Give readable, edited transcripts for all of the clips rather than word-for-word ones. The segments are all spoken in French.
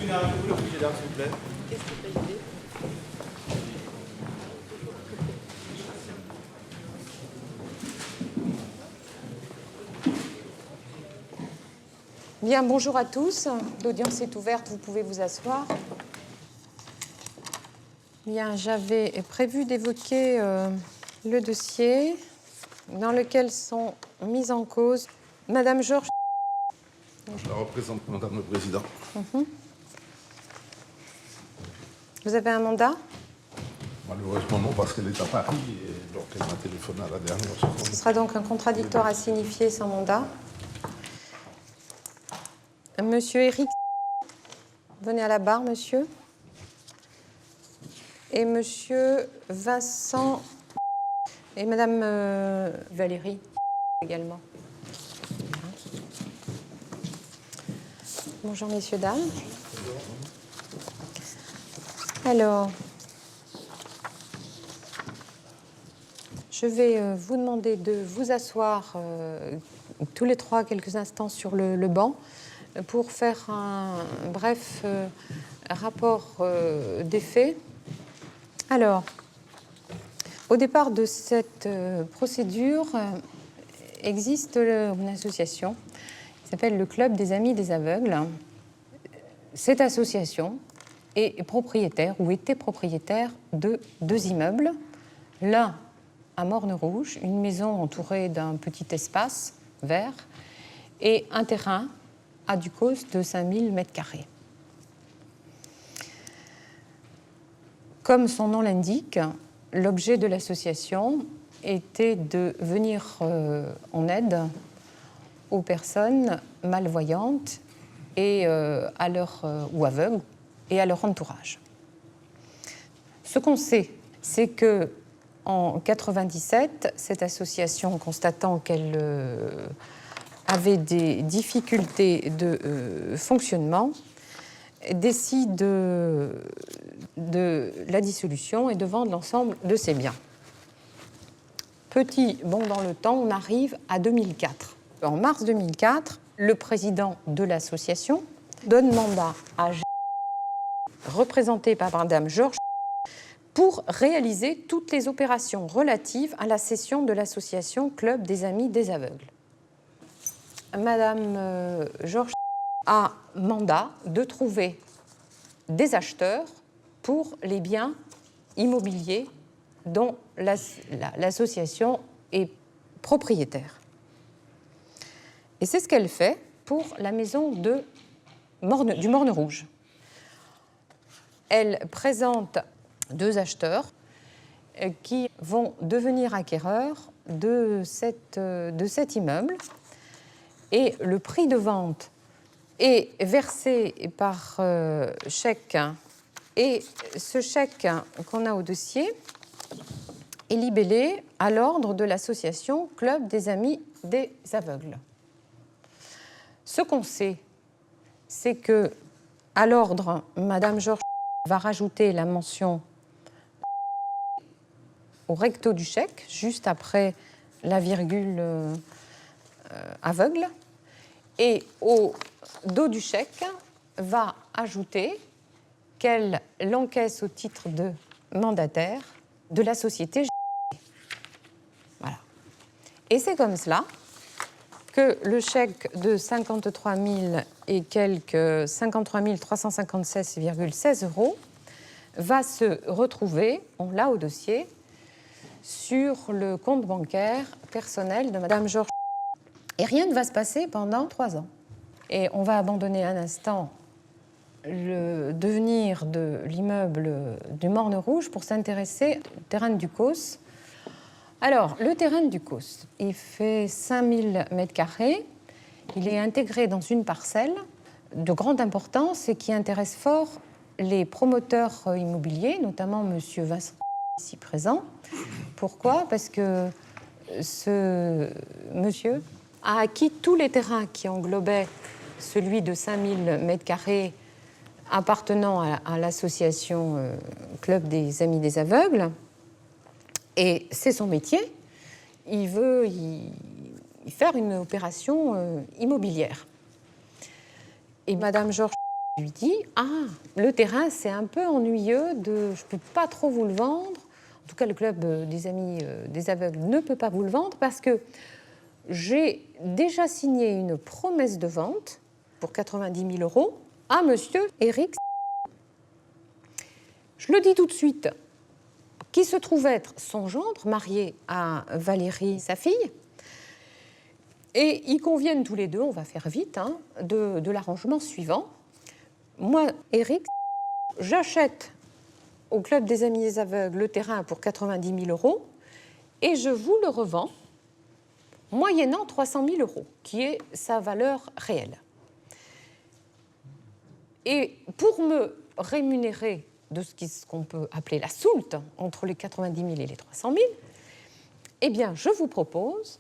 bien avec vous le frigidaire, s'il vous plaît. Qu'est-ce que tu as idée? Bien, bonjour à tous. L'audience est ouverte, vous pouvez vous asseoir. Bien, j'avais prévu d'évoquer le dossier dans lequel sont mises en cause Madame Georges. Je la représente, Madame le Président. Vous avez un mandat? Malheureusement non, parce qu'elle est à Paris et donc elle m'a téléphoné à la dernière seconde. Ce sera donc un contradictoire à signifier sans mandat. Monsieur Éric, venez à la barre, monsieur. Et monsieur Vincent et Madame Valérie également. Bonjour, messieurs, dames. Alors, je vais vous demander de vous asseoir tous les trois quelques instants sur le banc pour faire un bref rapport des faits. Alors, au départ de cette procédure, existe une association qui s'appelle le Club des Amis des Aveugles. Cette association est propriétaire ou était propriétaire de 2 immeubles. L'un à Morne-Rouge, une maison entourée d'un petit espace vert, et un terrain à Ducos de 5000 m². Comme son nom l'indique, l'objet de l'association était de venir en aide aux personnes malvoyantes et ou aveugles et à leur entourage. Ce qu'on sait, c'est que en 1997, cette association, constatant qu'elle avait des difficultés de fonctionnement, décide de la dissolution et de vendre l'ensemble de ses biens. Petit bond dans le temps, on arrive à 2004. En mars 2004, le président de l'association donne mandat à représenté par Madame Georges pour réaliser toutes les opérations relatives à la cession de l'association Club des Amis des Aveugles. Madame Georges a mandat de trouver des acheteurs pour les biens immobiliers dont l'association est propriétaire. Et c'est ce qu'elle fait pour la maison du Morne-Rouge. Elle présente 2 acheteurs qui vont devenir acquéreurs de cet immeuble. Et le prix de vente est versé par chèque. Et ce chèque qu'on a au dossier est libellé à l'ordre de l'association Club des Amis des Aveugles. Ce qu'on sait, c'est que à l'ordre, Madame Georges va rajouter la mention au recto du chèque, juste après la virgule aveugle, et au dos du chèque va ajouter qu'elle l'encaisse au titre de mandataire de la société. Voilà. Et c'est comme cela que le chèque de 53 000 et quelques 53 356,16 € va se retrouver, on l'a au dossier, sur le compte bancaire personnel de Madame Georges. Et rien ne va se passer pendant 3 ans. Et on va abandonner un instant le devenir de l'immeuble du Morne-Rouge pour s'intéresser au terrain de Ducos. Alors, le terrain de Ducos, il fait 5000 m². Il est intégré dans une parcelle de grande importance et qui intéresse fort les promoteurs immobiliers, notamment M. Vincent, ici présent. Pourquoi? Parce que ce monsieur a acquis tous les terrains qui englobaient celui de 5000 m² appartenant à l'association Club des Amis des Aveugles. Et c'est son métier. Il veut y faire une opération immobilière. Et Madame Georges Je lui dis « Ah, le terrain, c'est un peu ennuyeux, je ne peux pas trop vous le vendre. En tout cas, le club des Amis des aveugles ne peut pas vous le vendre parce que j'ai déjà signé une promesse de vente pour 90 000 euros à monsieur Éric. Je le dis tout de suite, qui se trouve être son gendre, marié à Valérie, sa fille. Et ils conviennent tous les deux, on va faire vite, de l'arrangement suivant. Moi, Éric, j'achète au Club des Amis des Aveugles le terrain pour 90 000 euros et je vous le revends moyennant 300 000 euros, qui est sa valeur réelle. Et pour me rémunérer de ce qu'on peut appeler la soulte, entre les 90 000 et les 300 000, eh bien, je vous propose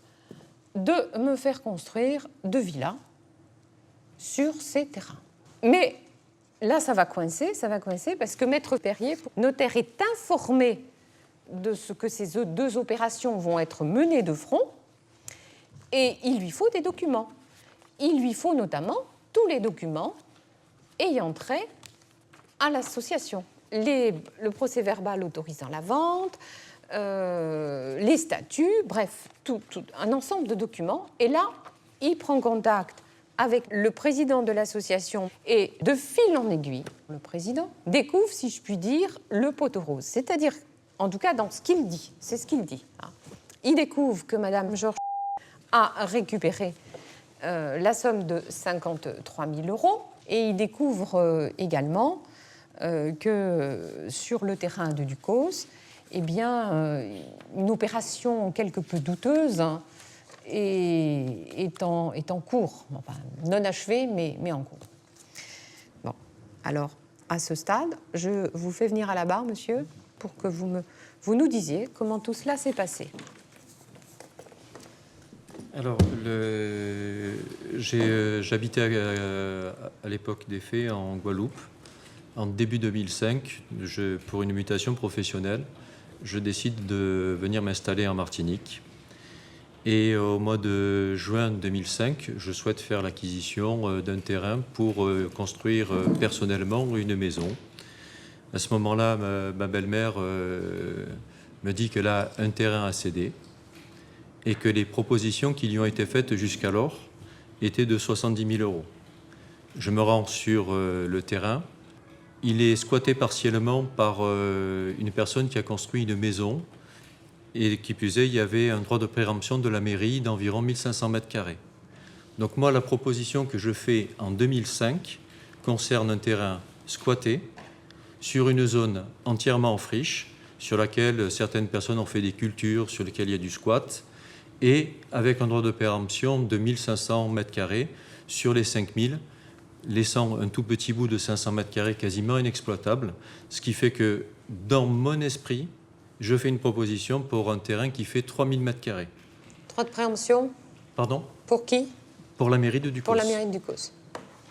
de me faire construire 2 villas sur ces terrains. Mais là, ça va coincer parce que Maître Perrier, notaire, est informé de ce que ces 2 opérations vont être menées de front et il lui faut des documents. Il lui faut notamment tous les documents ayant trait à l'association. Le procès-verbal autorisant la vente, les statuts, bref, tout un ensemble de documents. Et là, il prend contact avec le président de l'association et de fil en aiguille, le président découvre, si je puis dire, le poteau rose. C'est-à-dire, en tout cas, dans ce qu'il dit, c'est ce qu'il dit. Il découvre que Madame Georges a récupéré la somme de 53 000 euros et il découvre également que sur le terrain de Ducos, eh bien, une opération quelque peu douteuse est en cours, enfin, non achevée, mais en cours. Bon, alors, à ce stade, je vous fais venir à la barre, monsieur, pour que vous nous disiez comment tout cela s'est passé. Alors, j'habitais à l'époque des faits en Guadeloupe. En début 2005, pour une mutation professionnelle, je décide de venir m'installer en Martinique. Et au mois de juin 2005, je souhaite faire l'acquisition d'un terrain pour construire personnellement une maison. À ce moment-là, ma belle-mère me dit qu'elle a un terrain à céder et que les propositions qui lui ont été faites jusqu'alors étaient de 70 000 euros. Je me rends sur le terrain. Il est squatté partiellement par une personne qui a construit une maison et qui plus est, il y avait un droit de préemption de la mairie d'environ 1500 mètres carrés. Donc moi, la proposition que je fais en 2005 concerne un terrain squatté sur une zone entièrement en friche, sur laquelle certaines personnes ont fait des cultures, sur lesquelles il y a du squat, et avec un droit de préemption de 1500 mètres carrés sur les 5000, laissant un tout petit bout de 500 mètres carrés quasiment inexploitable, ce qui fait que dans mon esprit, je fais une proposition pour un terrain qui fait 3000 mètres carrés. Droit de préemption. Pardon ? Pour qui ? Pour la mairie de Ducos. Pour la mairie de Ducos.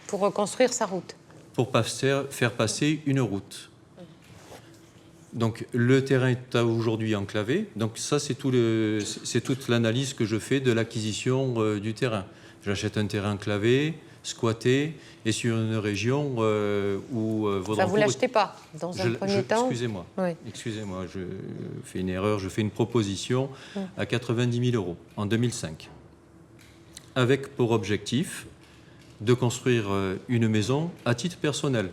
Pour reconstruire sa route. Pour faire passer une route. Donc le terrain est aujourd'hui enclavé. Donc ça, c'est toute l'analyse que je fais de l'acquisition du terrain. J'achète un terrain enclavé, squatté, et sur une région où... Ça, vous ne l'achetez pas, dans un premier temps. Excusez-moi, oui. Excusez-moi, je fais une erreur. Je fais une proposition à 90 000 euros en 2005, avec pour objectif de construire une maison à titre personnel.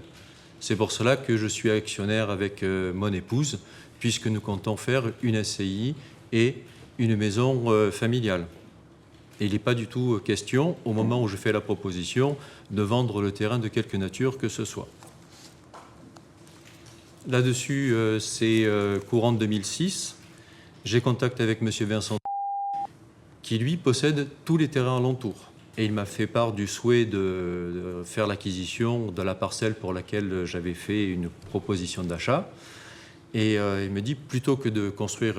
C'est pour cela que je suis actionnaire avec mon épouse, puisque nous comptons faire une SCI et une maison familiale. Et il n'est pas du tout question, au moment où je fais la proposition, de vendre le terrain de quelque nature que ce soit. Là-dessus, c'est courant 2006. J'ai contact avec M. Vincent, qui lui possède tous les terrains alentours. Et il m'a fait part du souhait de faire l'acquisition de la parcelle pour laquelle j'avais fait une proposition d'achat. Et il me dit, plutôt que de construire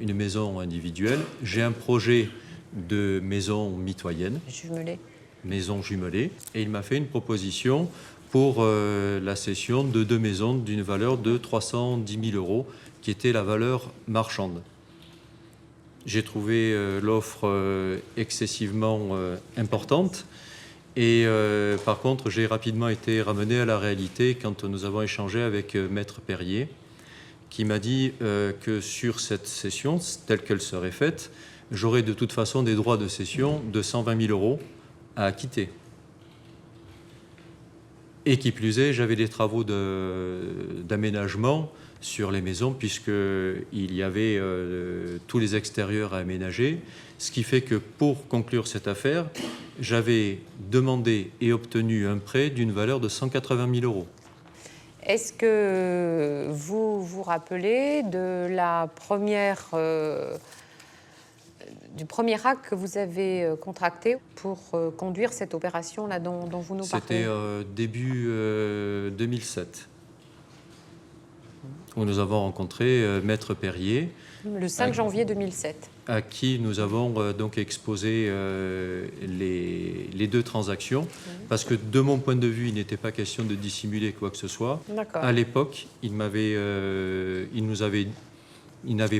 une maison individuelle, j'ai un projet de maison mitoyenne. Jumelée. Maison jumelée. Et il m'a fait une proposition pour la cession de 2 maisons d'une valeur de 310 000 euros, qui était la valeur marchande. J'ai trouvé l'offre excessivement importante Et par contre, j'ai rapidement été ramené à la réalité quand nous avons échangé avec Maître Perrier, qui m'a dit que sur cette cession, telle qu'elle serait faite, j'aurais de toute façon des droits de cession de 120 000 euros à acquitter. Et qui plus est, j'avais des travaux d'aménagement sur les maisons, puisqu'il y avait tous les extérieurs à aménager, ce qui fait que pour conclure cette affaire, j'avais demandé et obtenu un prêt d'une valeur de 180 000 euros. Est-ce que vous vous rappelez de la première, du premier acte que vous avez contracté pour conduire cette opération-là dont vous nous parlez? C'était début 2007, où nous avons rencontré Maître Perrier. Le 5 janvier 2007. À qui nous avons donc exposé les deux transactions, parce que de mon point de vue, il n'était pas question de dissimuler quoi que ce soit. À l'époque, il n'avait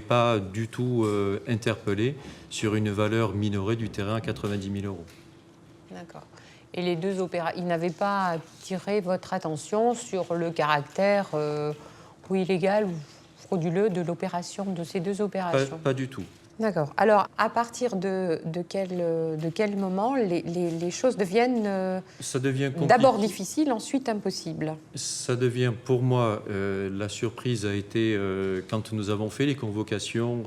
pas du tout interpellé sur une valeur minorée du terrain à 90 000 euros. D'accord. Et les deux opérations, il n'avait pas attiré votre attention sur le caractère illégal ou frauduleux de l'opération, de ces deux opérations? Pas du tout. D'accord. Alors, à partir de quel moment les choses deviennent d'abord difficiles, ensuite impossibles? Ça devient, pour moi, la surprise a été quand nous avons fait les convocations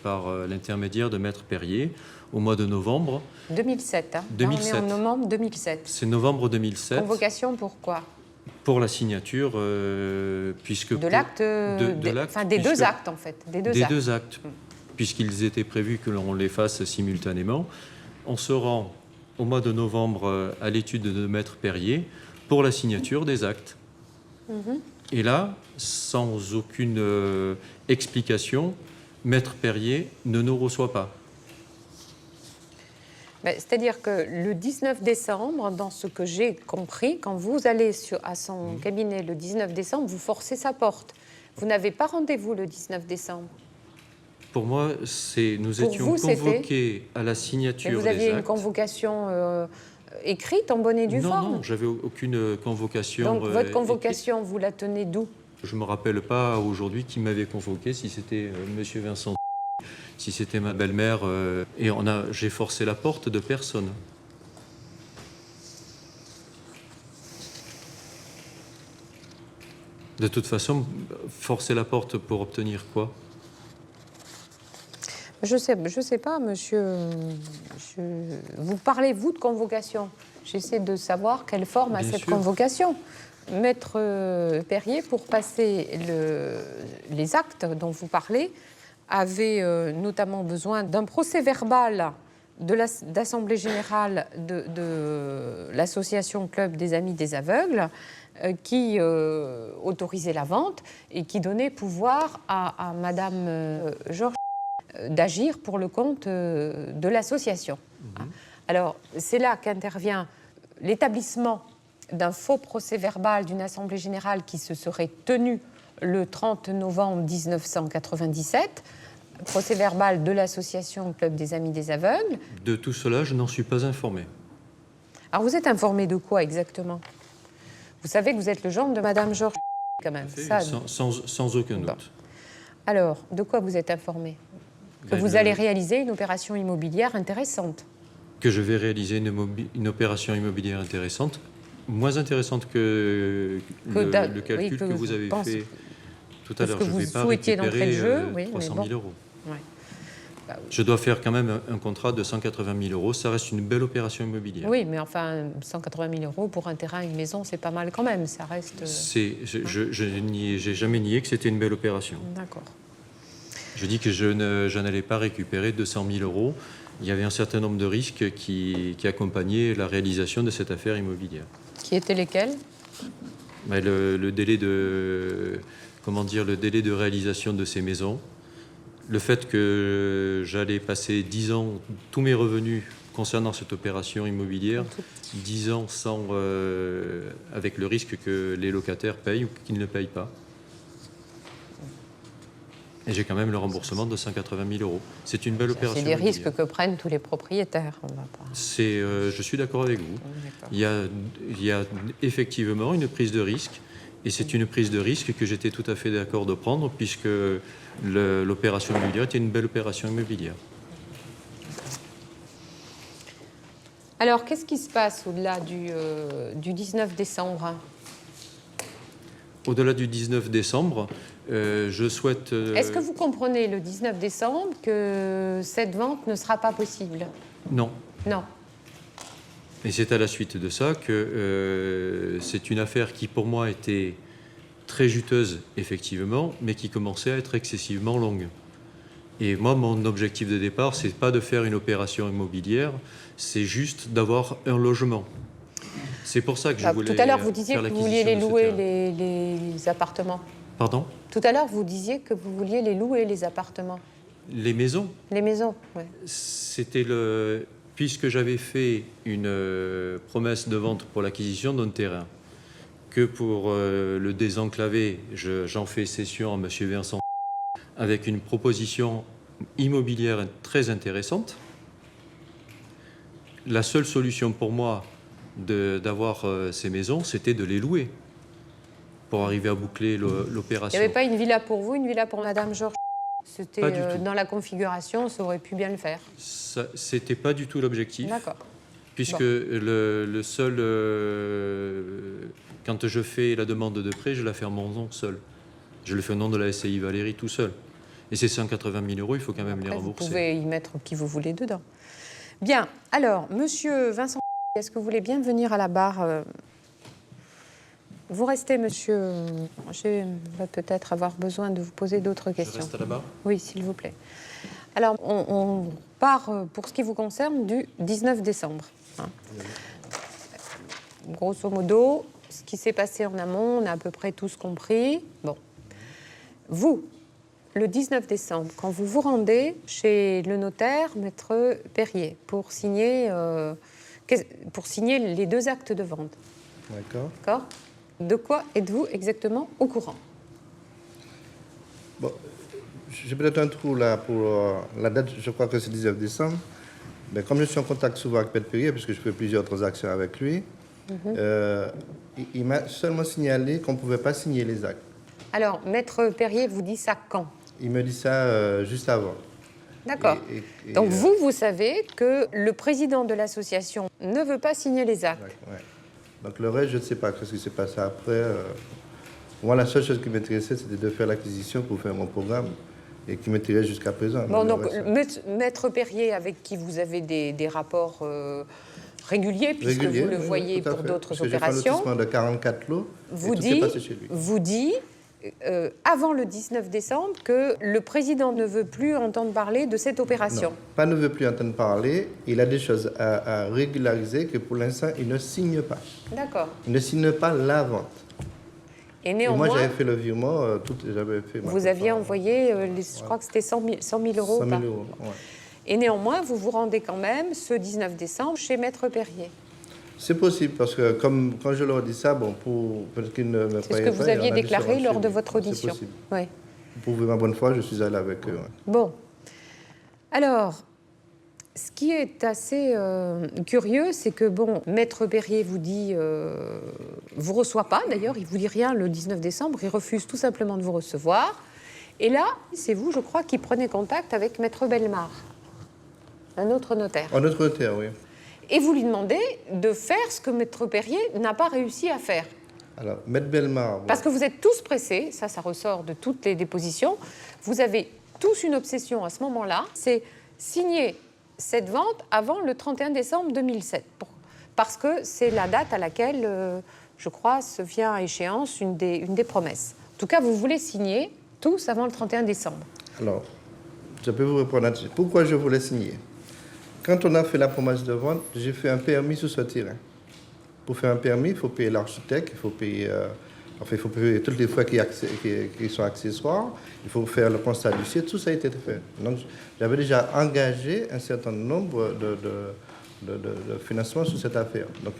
par l'intermédiaire de Maître Perrier au mois de novembre. 2007, hein. 2007. Là, on est en novembre 2007. C'est novembre 2007. Convocation pourquoi? Pour la signature, puisque... De l'acte, des deux actes, en fait. Des deux actes. Puisqu'ils étaient prévus que l'on les fasse simultanément. On se rend au mois de novembre à l'étude de Maître Perrier pour la signature des actes. Et là, sans aucune explication, Maître Perrier ne nous reçoit pas. C'est-à-dire que le 19 décembre, dans ce que j'ai compris, quand vous allez à son cabinet le 19 décembre, vous forcez sa porte. Vous n'avez pas rendez-vous le 19 décembre. Pour moi, nous étions convoqués à la signature des actes. Mais vous aviez une convocation écrite en bonne et due forme? Non, j'avais aucune convocation. Donc votre convocation, vous la tenez d'où? Je ne me rappelle pas aujourd'hui qui m'avait convoqué, si c'était Monsieur Vincent, si c'était ma belle-mère. Et j'ai forcé la porte de personne. De toute façon, forcer la porte pour obtenir quoi? Je sais pas, monsieur. Vous parlez, vous, de convocation. J'essaie de savoir quelle forme a cette convocation. Maître Perrier, pour passer les actes dont vous parlez, avait notamment besoin d'un procès-verbal d'Assemblée générale de l'association Club des Amis des Aveugles qui autorisait la vente et qui donnait pouvoir à Madame Georges d'agir pour le compte de l'association. Alors, c'est là qu'intervient l'établissement d'un faux procès-verbal d'une assemblée générale qui se serait tenue le 30 novembre 1997, procès-verbal de l'association Club des Amis des Aveugles. De tout cela, je n'en suis pas informé. Alors, vous êtes informé de quoi exactement? Vous savez que vous êtes le gendre de Madame Georges, quand même. Ça, sans aucun doute. Bon. Alors, de quoi vous êtes informé? Que vous allez réaliser une opération immobilière intéressante. Que je vais réaliser une opération immobilière intéressante, moins intéressante que le calcul que vous avez fait tout à l'heure. Je ne vais pas récupérer 300 000 euros. Ouais. Je dois faire quand même un contrat de 180 000 euros. Ça reste une belle opération immobilière. Oui, mais enfin, 180 000 euros pour un terrain, une maison, c'est pas mal quand même. Ça reste... Je n'ai jamais nié que c'était une belle opération. D'accord. Je dis que je n'allais pas récupérer 200 000 euros. Il y avait un certain nombre de risques qui accompagnaient la réalisation de cette affaire immobilière. Qui étaient lesquels? Le délai de réalisation de ces maisons, le fait que j'allais passer 10 ans, tous mes revenus concernant cette opération immobilière, 10 ans avec le risque que les locataires payent ou qu'ils ne payent pas. Et j'ai quand même le remboursement de 180 000 euros. C'est une belle opération. C'est des risques immobilière. que prennent tous les propriétaires. On va pas... Je suis d'accord avec vous. D'accord. Il y a effectivement une prise de risque, et c'est une prise de risque que j'étais tout à fait d'accord de prendre, puisque l'opération immobilière était une belle opération immobilière. Alors, qu'est-ce qui se passe au-delà du 19 décembre? Au-delà du 19 décembre, je souhaite... Est-ce que vous comprenez le 19 décembre que cette vente ne sera pas possible? Non. Non. Et c'est à la suite de ça que c'est une affaire qui, pour moi, était très juteuse, effectivement, mais qui commençait à être excessivement longue. Et moi, mon objectif de départ, c'est pas de faire une opération immobilière, c'est juste d'avoir un logement. C'est pour ça que je voulais. Tout à l'heure, vous disiez faire que vous vouliez les l'acquisition de ce louer, terrain. les appartements. Pardon? Tout à l'heure, vous disiez que vous vouliez les louer, les appartements. Les maisons. Les maisons, oui. C'était puisque j'avais fait une promesse de vente pour l'acquisition d'un terrain, que pour le désenclaver, j'en fais cession à M. Vincent avec une proposition immobilière très intéressante. La seule solution pour moi d'avoir ces maisons, c'était de les louer pour arriver à boucler Il l'opération. n'y avait pas une villa pour vous, une villa pour Madame Georges? C'était Pas du tout. dans la configuration, ça aurait pu bien le faire. C'était pas du tout l'objectif. D'accord. Puisque Bon. le seul... quand je fais la demande de prêt, je la fais en mon nom seul. Je le fais au nom de la SCI Valérie tout seul. Et ces 180 000 euros, il faut quand même Après, les vous rembourser. pouvez y mettre qui vous voulez dedans. Bien. Alors, Monsieur Vincent, est-ce que vous voulez bien venir à la barre? Vous restez, monsieur. Je vais peut-être avoir besoin de vous poser d'autres Je questions. reste là-bas. Oui, s'il vous plaît. Alors, on part, pour ce qui vous concerne, du 19 décembre. Hein. Grosso modo, ce qui s'est passé en amont, on a à peu près tous compris. Bon. Vous, le 19 décembre, quand vous vous rendez chez le notaire, maître Perrier, pour signer les 2 actes de vente. D'accord. D'accord? De quoi êtes-vous exactement au courant? Bon, j'ai peut-être un trou là pour la date, je crois que c'est 19 décembre. Mais comme je suis en contact souvent avec Maître Perrier, puisque je fais plusieurs transactions avec lui, il m'a seulement signalé qu'on ne pouvait pas signer les actes. Alors, maître Perrier vous dit ça quand? Il me dit ça juste avant. D'accord. Donc vous savez que le président de l'association ne veut pas signer les actes. Ouais. Donc le reste, je ne sais pas ce qui s'est passé après. Moi, la seule chose qui m'intéressait, c'était de faire l'acquisition pour faire mon programme et qui m'intéresse jusqu'à présent. Bon, donc maître Perrier, avec qui vous avez des rapports réguliers, puisque vous le voyez pour d'autres opérations, j'ai fait un lotissement de 44 lots et tout s'est passé chez lui. Vous dit, avant le 19 décembre, que le président ne veut plus entendre parler de cette opération. Non, pas ne veut plus entendre parler. Il a des choses à régulariser que pour l'instant, il ne signe pas. D'accord. Il ne signe pas la vente. Et néanmoins, et moi, j'avais fait le virement, j'avais fait... Vous aviez envoyé, je crois que c'était 100 000 euros. 100 000 euros, ouais. Et néanmoins, vous vous rendez quand même ce 19 décembre chez maître Perrier. C'est possible, parce que quand je leur dis ça, bon, peut-être qu'ils ne me croyaient pas. C'est ce que vous aviez déclaré lors de votre audition. C'est possible. Oui. Pour ma bonne foi, je suis allé avec eux. Ouais. Bon. Alors, ce qui est assez curieux, c'est que, bon, maître Perrier vous dit, vous reçoit pas, d'ailleurs, il vous dit rien le 19 décembre, il refuse tout simplement de vous recevoir. Et là, c'est vous, je crois, qui prenez contact avec maître Bellemare, un autre notaire. Un autre notaire, oui. Et vous lui demandez de faire ce que maître Perrier n'a pas réussi à faire. Alors, maître Bellemare... Parce que vous êtes tous pressés, ça ressort de toutes les dépositions, vous avez tous une obsession à ce moment-là, c'est signer cette vente avant le 31 décembre 2007. Parce que c'est la date à laquelle, je crois, se vient à échéance une des promesses. En tout cas, vous voulez signer tous avant le 31 décembre. Alors, je peux vous répondre là-dessus. Pourquoi je voulais signer? Quand on a fait la promesse de vente, j'ai fait un permis sur ce terrain. Pour faire un permis, il faut payer l'architecte, il faut payer toutes les frais qui sont accessoires, il faut faire le constat du site, tout ça a été fait. Donc, j'avais déjà engagé un certain nombre de financement sur cette affaire. Donc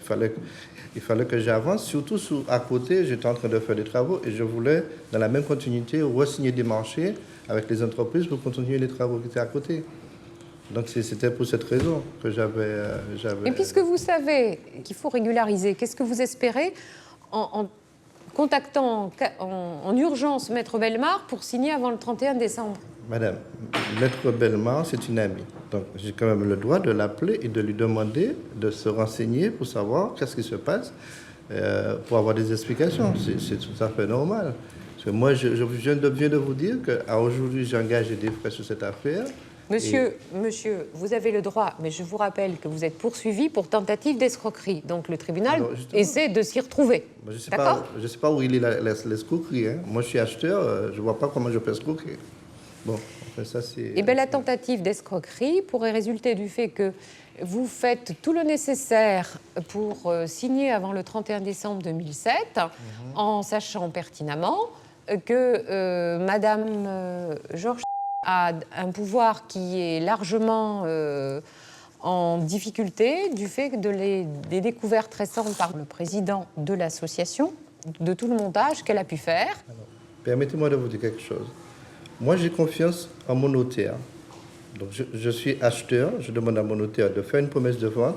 il fallait que j'avance, surtout à côté, j'étais en train de faire des travaux et je voulais, dans la même continuité, re-signer des marchés avec les entreprises pour continuer les travaux qui étaient à côté. Donc c'était pour cette raison que j'avais... Et puisque vous savez qu'il faut régulariser, qu'est-ce que vous espérez en contactant en urgence Maître Bellemare pour signer avant le 31 décembre? Madame, Maître Bellemare, c'est une amie. Donc j'ai quand même le droit de l'appeler et de lui demander de se renseigner pour savoir qu'est-ce qui se passe, pour avoir des explications. C'est tout à fait normal. Parce que moi, je viens de vous dire qu'aujourd'hui, j'ai engagé des frais sur cette affaire. Monsieur, vous avez le droit, mais je vous rappelle que vous êtes poursuivi pour tentative d'escroquerie. Donc le tribunal essaie de s'y retrouver. D'accord ? Je ne sais pas où il est l'escroquerie. Hein. Moi, je suis acheteur, je ne vois pas comment je peux escroquer. Bon, enfin, ça c'est... Eh bien, la tentative d'escroquerie pourrait résulter du fait que vous faites tout le nécessaire pour signer avant le 31 décembre 2007, en sachant pertinemment que Madame Georges a un pouvoir qui est largement en difficulté du fait des découvertes récentes par le président de l'association, de tout le montage qu'elle a pu faire. Alors, permettez-moi de vous dire quelque chose. Moi, j'ai confiance en mon notaire. Donc, je suis acheteur, je demande à mon notaire de faire une promesse de vente.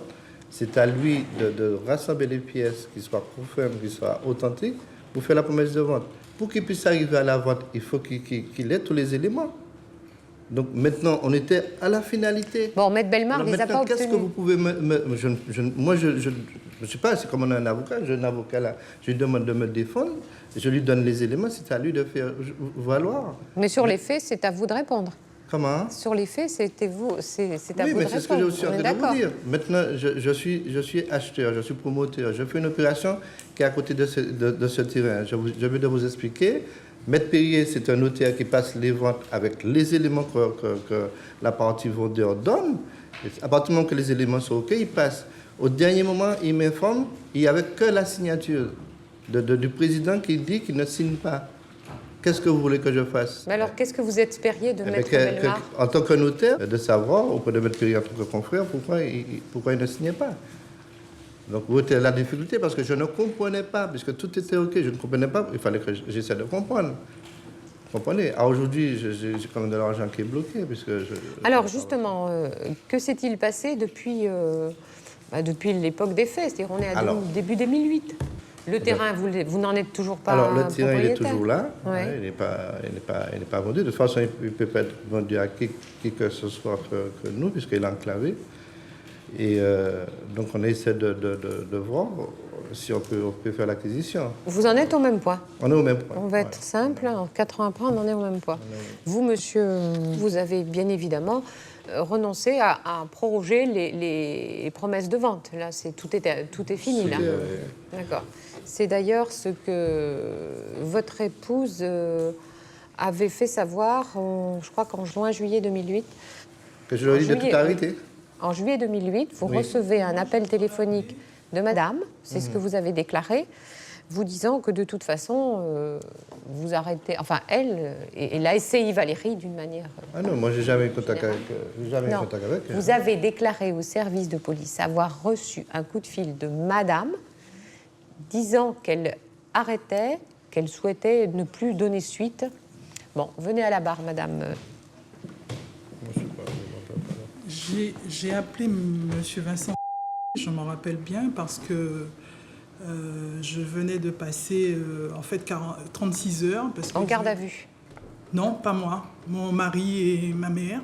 C'est à lui de rassembler les pièces qui soient conformes, qui soient authentiques, pour faire la promesse de vente. Pour qu'il puisse arriver à la vente, il faut qu'il ait tous les éléments. Donc maintenant, on était à la finalité. Bon, Maître Bellemare ne les a pas obtenus. Qu'est-ce que vous pouvez moi, je ne sais pas, c'est comme on a un avocat. J'ai un avocat là, je lui demande de me défendre, je lui donne les éléments, c'est à lui de faire valoir. Mais sur les faits, c'est à vous de répondre. Comment? Sur les faits, c'est à vous de répondre. Oui, mais c'est ce que je suis en train de vous dire. Maintenant, je suis acheteur, je suis promoteur, je fais une opération qui est à côté de ce terrain. Je vais de vous expliquer. Maître Perrier, c'est un notaire qui passe les ventes avec les éléments que la partie vendeur donne. Et à partir du moment que les éléments sont OK, il passe. Au dernier moment, il m'informe, il n'y avait que la signature du président qui dit qu'il ne signe pas. Qu'est-ce que vous voulez que je fasse? Mais alors, qu'est-ce que vous espériez de Maître Bellemare? En tant que notaire, de savoir auprès de Maître Perrier en tant que confrère pourquoi il ne signait pas. Donc, vous étiez la difficulté parce que je ne comprenais pas, puisque tout était OK, je ne comprenais pas, il fallait que j'essaie de comprendre. Vous comprenez? Aujourd'hui, j'ai quand même de l'argent qui est bloqué. Alors, justement, que s'est-il passé depuis l'époque des faits? C'est-à-dire, on est à début 2008. Le terrain, vous n'en êtes toujours pas propriétaire. Alors, le terrain, il est toujours là. Ouais. Hein, il n'est pas vendu. De toute façon, il ne peut pas être vendu à qui que ce soit que nous, puisqu'il est enclavé. Et donc, on essaie de voir si on peut faire l'acquisition. Vous en êtes au même point? On est au même point. On va être simple, en 4 ans après, on en est au même point. Vous, monsieur, vous avez bien évidemment renoncé à proroger les promesses de vente. Là, tout est fini, là. D'accord. C'est d'ailleurs ce que votre épouse avait fait savoir, je crois qu'en juillet 2008. Que je lui ai dit de tout arrêter. En juillet 2008, vous recevez un appel téléphonique de madame, c'est ce que vous avez déclaré, vous disant que de toute façon, vous arrêtez... Enfin, elle a essayé Valérie d'une manière... Ah non, moi, j'ai jamais eu contact avec elle. Vous avez déclaré au service de police avoir reçu un coup de fil de madame disant qu'elle arrêtait, qu'elle souhaitait ne plus donner suite. Bon, venez à la barre, madame. J'ai appelé M. Vincent, je m'en rappelle bien, parce que je venais de passer en fait 36 heures. Parce que en garde à vue? Non, pas moi. Mon mari et ma mère.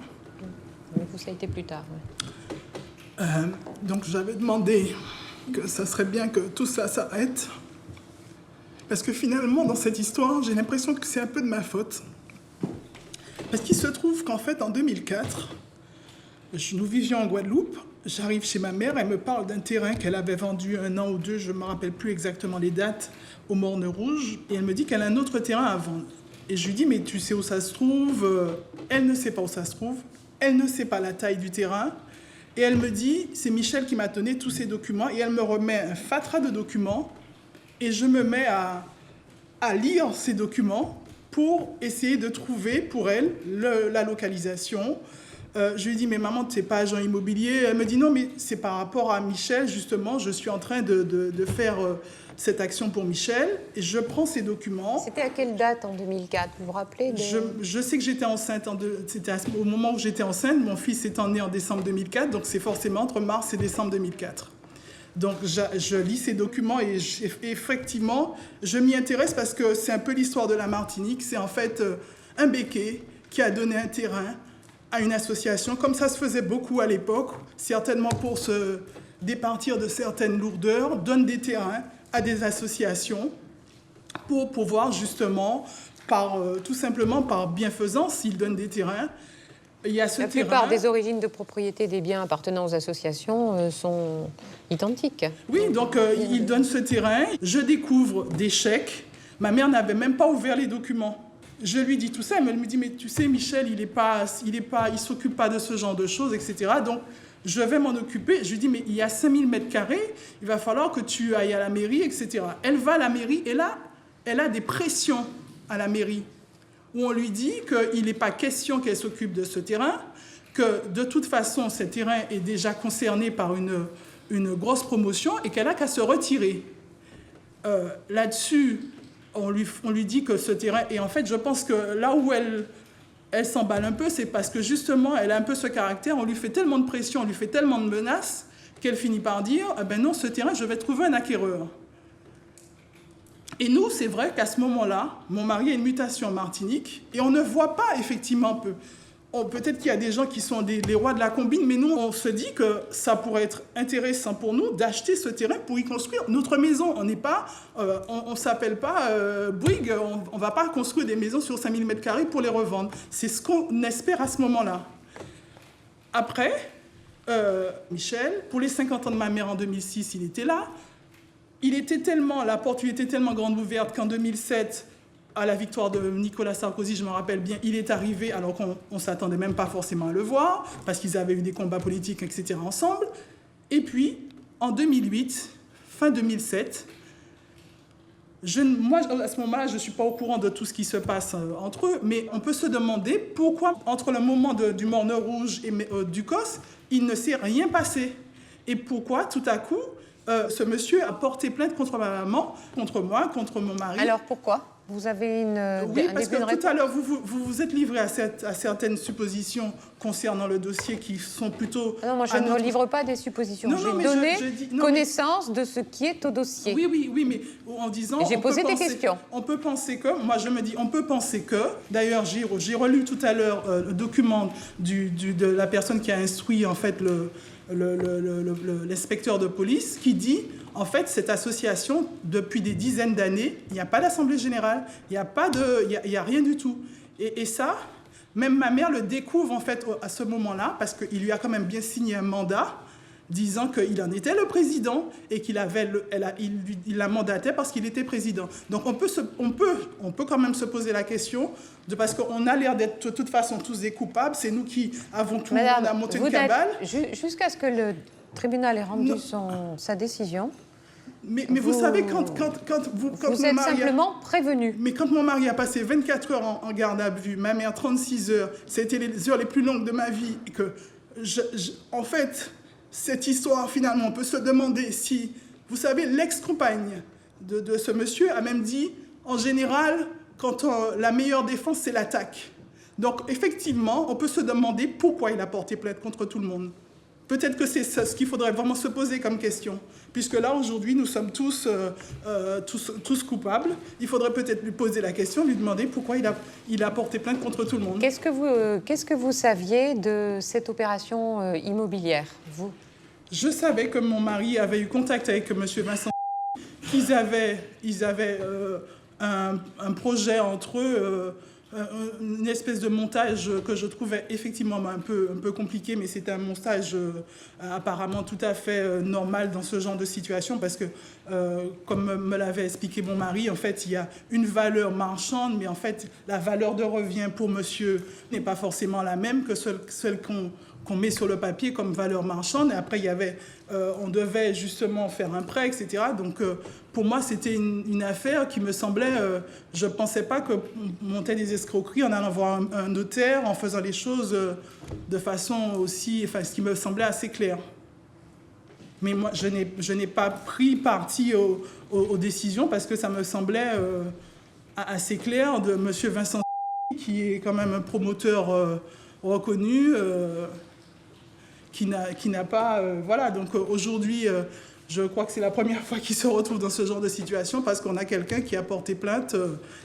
Mais vous, ça a été plus tard. Ouais. Donc j'avais demandé que ça serait bien que tout ça s'arrête. Parce que finalement, dans cette histoire, j'ai l'impression que c'est un peu de ma faute. Parce qu'il se trouve qu'en fait, en 2004... nous vivions en Guadeloupe, j'arrive chez ma mère, elle me parle d'un terrain qu'elle avait vendu 1 an ou 2, je ne me rappelle plus exactement les dates, au Morne Rouge, et elle me dit qu'elle a un autre terrain à vendre. Et je lui dis, mais tu sais où ça se trouve? Elle ne sait pas où ça se trouve, elle ne sait pas la taille du terrain, et elle me dit, c'est Michel qui m'a donné tous ces documents, et elle me remet un fatras de documents, et je me mets à lire ces documents pour essayer de trouver pour elle la localisation, Je lui ai dit, mais maman, tu n'es pas agent immobilier. Elle me dit, non, mais c'est par rapport à Michel, justement, je suis en train de faire cette action pour Michel. Et je prends ces documents. C'était à quelle date en 2004? Vous vous rappelez Je sais que j'étais enceinte, c'était au moment où j'étais enceinte. Mon fils étant né en décembre 2004, donc c'est forcément entre mars et décembre 2004. Donc je lis ces documents et effectivement, je m'y intéresse parce que c'est un peu l'histoire de la Martinique. C'est en fait un béquet qui a donné un terrain à une association, comme ça se faisait beaucoup à l'époque, certainement pour se départir de certaines lourdeurs, donne des terrains à des associations pour pouvoir justement, tout simplement par bienfaisance, s'ils donnent des terrains, il y a ce La terrain. plupart des origines de propriété des biens appartenant aux associations sont identiques. Oui, donc ils donnent ce terrain, je découvre des chèques, ma mère n'avait même pas ouvert les documents. Je lui dis tout ça, elle me dit, mais tu sais, Michel, il s'occupe pas de ce genre de choses, etc. Donc, je vais m'en occuper. Je lui dis, mais il y a 5000 mètres carrés, il va falloir que tu ailles à la mairie, etc. Elle va à la mairie et là, elle a des pressions à la mairie où on lui dit qu'il n'est pas question qu'elle s'occupe de ce terrain, que de toute façon, ce terrain est déjà concerné par une grosse promotion et qu'elle n'a qu'à se retirer. Là-dessus, on lui dit que ce terrain... Et en fait, je pense que là où elle s'emballe un peu, c'est parce que justement, elle a un peu ce caractère, on lui fait tellement de pression, on lui fait tellement de menaces, qu'elle finit par dire, eh ben non, ce terrain, je vais trouver un acquéreur. Et nous, c'est vrai qu'à ce moment-là, mon mari a une mutation en Martinique, et on ne voit pas effectivement peut-être qu'il y a des gens qui sont les rois de la combine, mais nous, on se dit que ça pourrait être intéressant pour nous d'acheter ce terrain pour y construire notre maison. On n'est pas, on s'appelle pas Bouygues, on va pas construire des maisons sur 5000 m² pour les revendre. C'est ce qu'on espère à ce moment-là. Après, Michel, pour les 50 ans de ma mère en 2006, il était là. La porte lui était tellement grande ouverte qu'en 2007, à la victoire de Nicolas Sarkozy, je me rappelle bien, il est arrivé alors qu'on ne s'attendait même pas forcément à le voir, parce qu'ils avaient eu des combats politiques, etc. ensemble. Et puis, en 2008, fin 2007, moi, à ce moment-là, je ne suis pas au courant de tout ce qui se passe entre eux, mais on peut se demander pourquoi, entre le moment du Morne Rouge et du COS, il ne s'est rien passé. Et pourquoi, tout à coup, ce monsieur a porté plainte contre ma maman, contre moi, contre mon mari. Alors pourquoi? Vous avez Oui, parce que tout à l'heure, vous vous êtes livré à certaines suppositions concernant le dossier qui sont plutôt... Non, moi je ne livre pas des suppositions. J'ai donné connaissance de ce qui est au dossier. Oui, mais en disant... J'ai posé des questions. On peut penser que... Moi, je me dis, on peut penser que... D'ailleurs, j'ai relu tout à l'heure le document de la personne qui a instruit, en fait, l'inspecteur de police, qui dit... En fait, cette association, depuis des dizaines d'années, il n'y a pas d'assemblée générale, il n'y a rien du tout. Et ça, même ma mère le découvre en fait à ce moment-là, parce qu'il lui a quand même bien signé un mandat, disant qu'il en était le président et qu'il la mandatait parce qu'il était président. Donc on peut quand même se poser la question, parce qu'on a l'air d'être de toute façon tous des coupables, c'est nous qui avons tout le monde à monter une cabale. Jusqu'à ce que le tribunal ait rendu sa décision. Mais vous savez, quand vous êtes simplement prévenu. Mais quand mon mari a passé 24 heures en garde à vue, ma mère 36 heures, c'était les heures les plus longues de ma vie, et que en fait, cette histoire, finalement, on peut se demander si, vous savez, l'ex-compagne de ce monsieur a même dit, en général, la meilleure défense, c'est l'attaque. Donc, effectivement, on peut se demander pourquoi il a porté plainte contre tout le monde. Peut-être que c'est ce qu'il faudrait vraiment se poser comme question. Puisque là, aujourd'hui, nous sommes tous tous coupables. Il faudrait peut-être lui poser la question, lui demander pourquoi il a porté plainte contre tout le monde. Qu'est-ce que vous saviez de cette opération immobilière, vous? Je savais que mon mari avait eu contact avec M. Vincent, qu'ils avaient un projet entre eux, une espèce de montage que je trouvais effectivement un peu compliqué, mais c'était un montage apparemment tout à fait normal dans ce genre de situation, parce que, comme me l'avait expliqué mon mari, en fait, il y a une valeur marchande, mais en fait, la valeur de revient pour monsieur n'est pas forcément la même que celle qu'on met sur le papier comme valeur marchande. Et après, on devait justement faire un prêt, etc. Donc, pour moi, c'était une affaire qui me semblait... je ne pensais pas qu'on montait des escroqueries en allant voir un notaire, en faisant les choses de façon aussi... Enfin, ce qui me semblait assez clair. Mais moi, je n'ai pas pris parti aux décisions parce que ça me semblait assez clair de M. Vincent, qui est quand même un promoteur reconnu, qui n'a pas... voilà, donc aujourd'hui, je crois que c'est la première fois qu'il se retrouve dans ce genre de situation parce qu'on a quelqu'un qui a porté plainte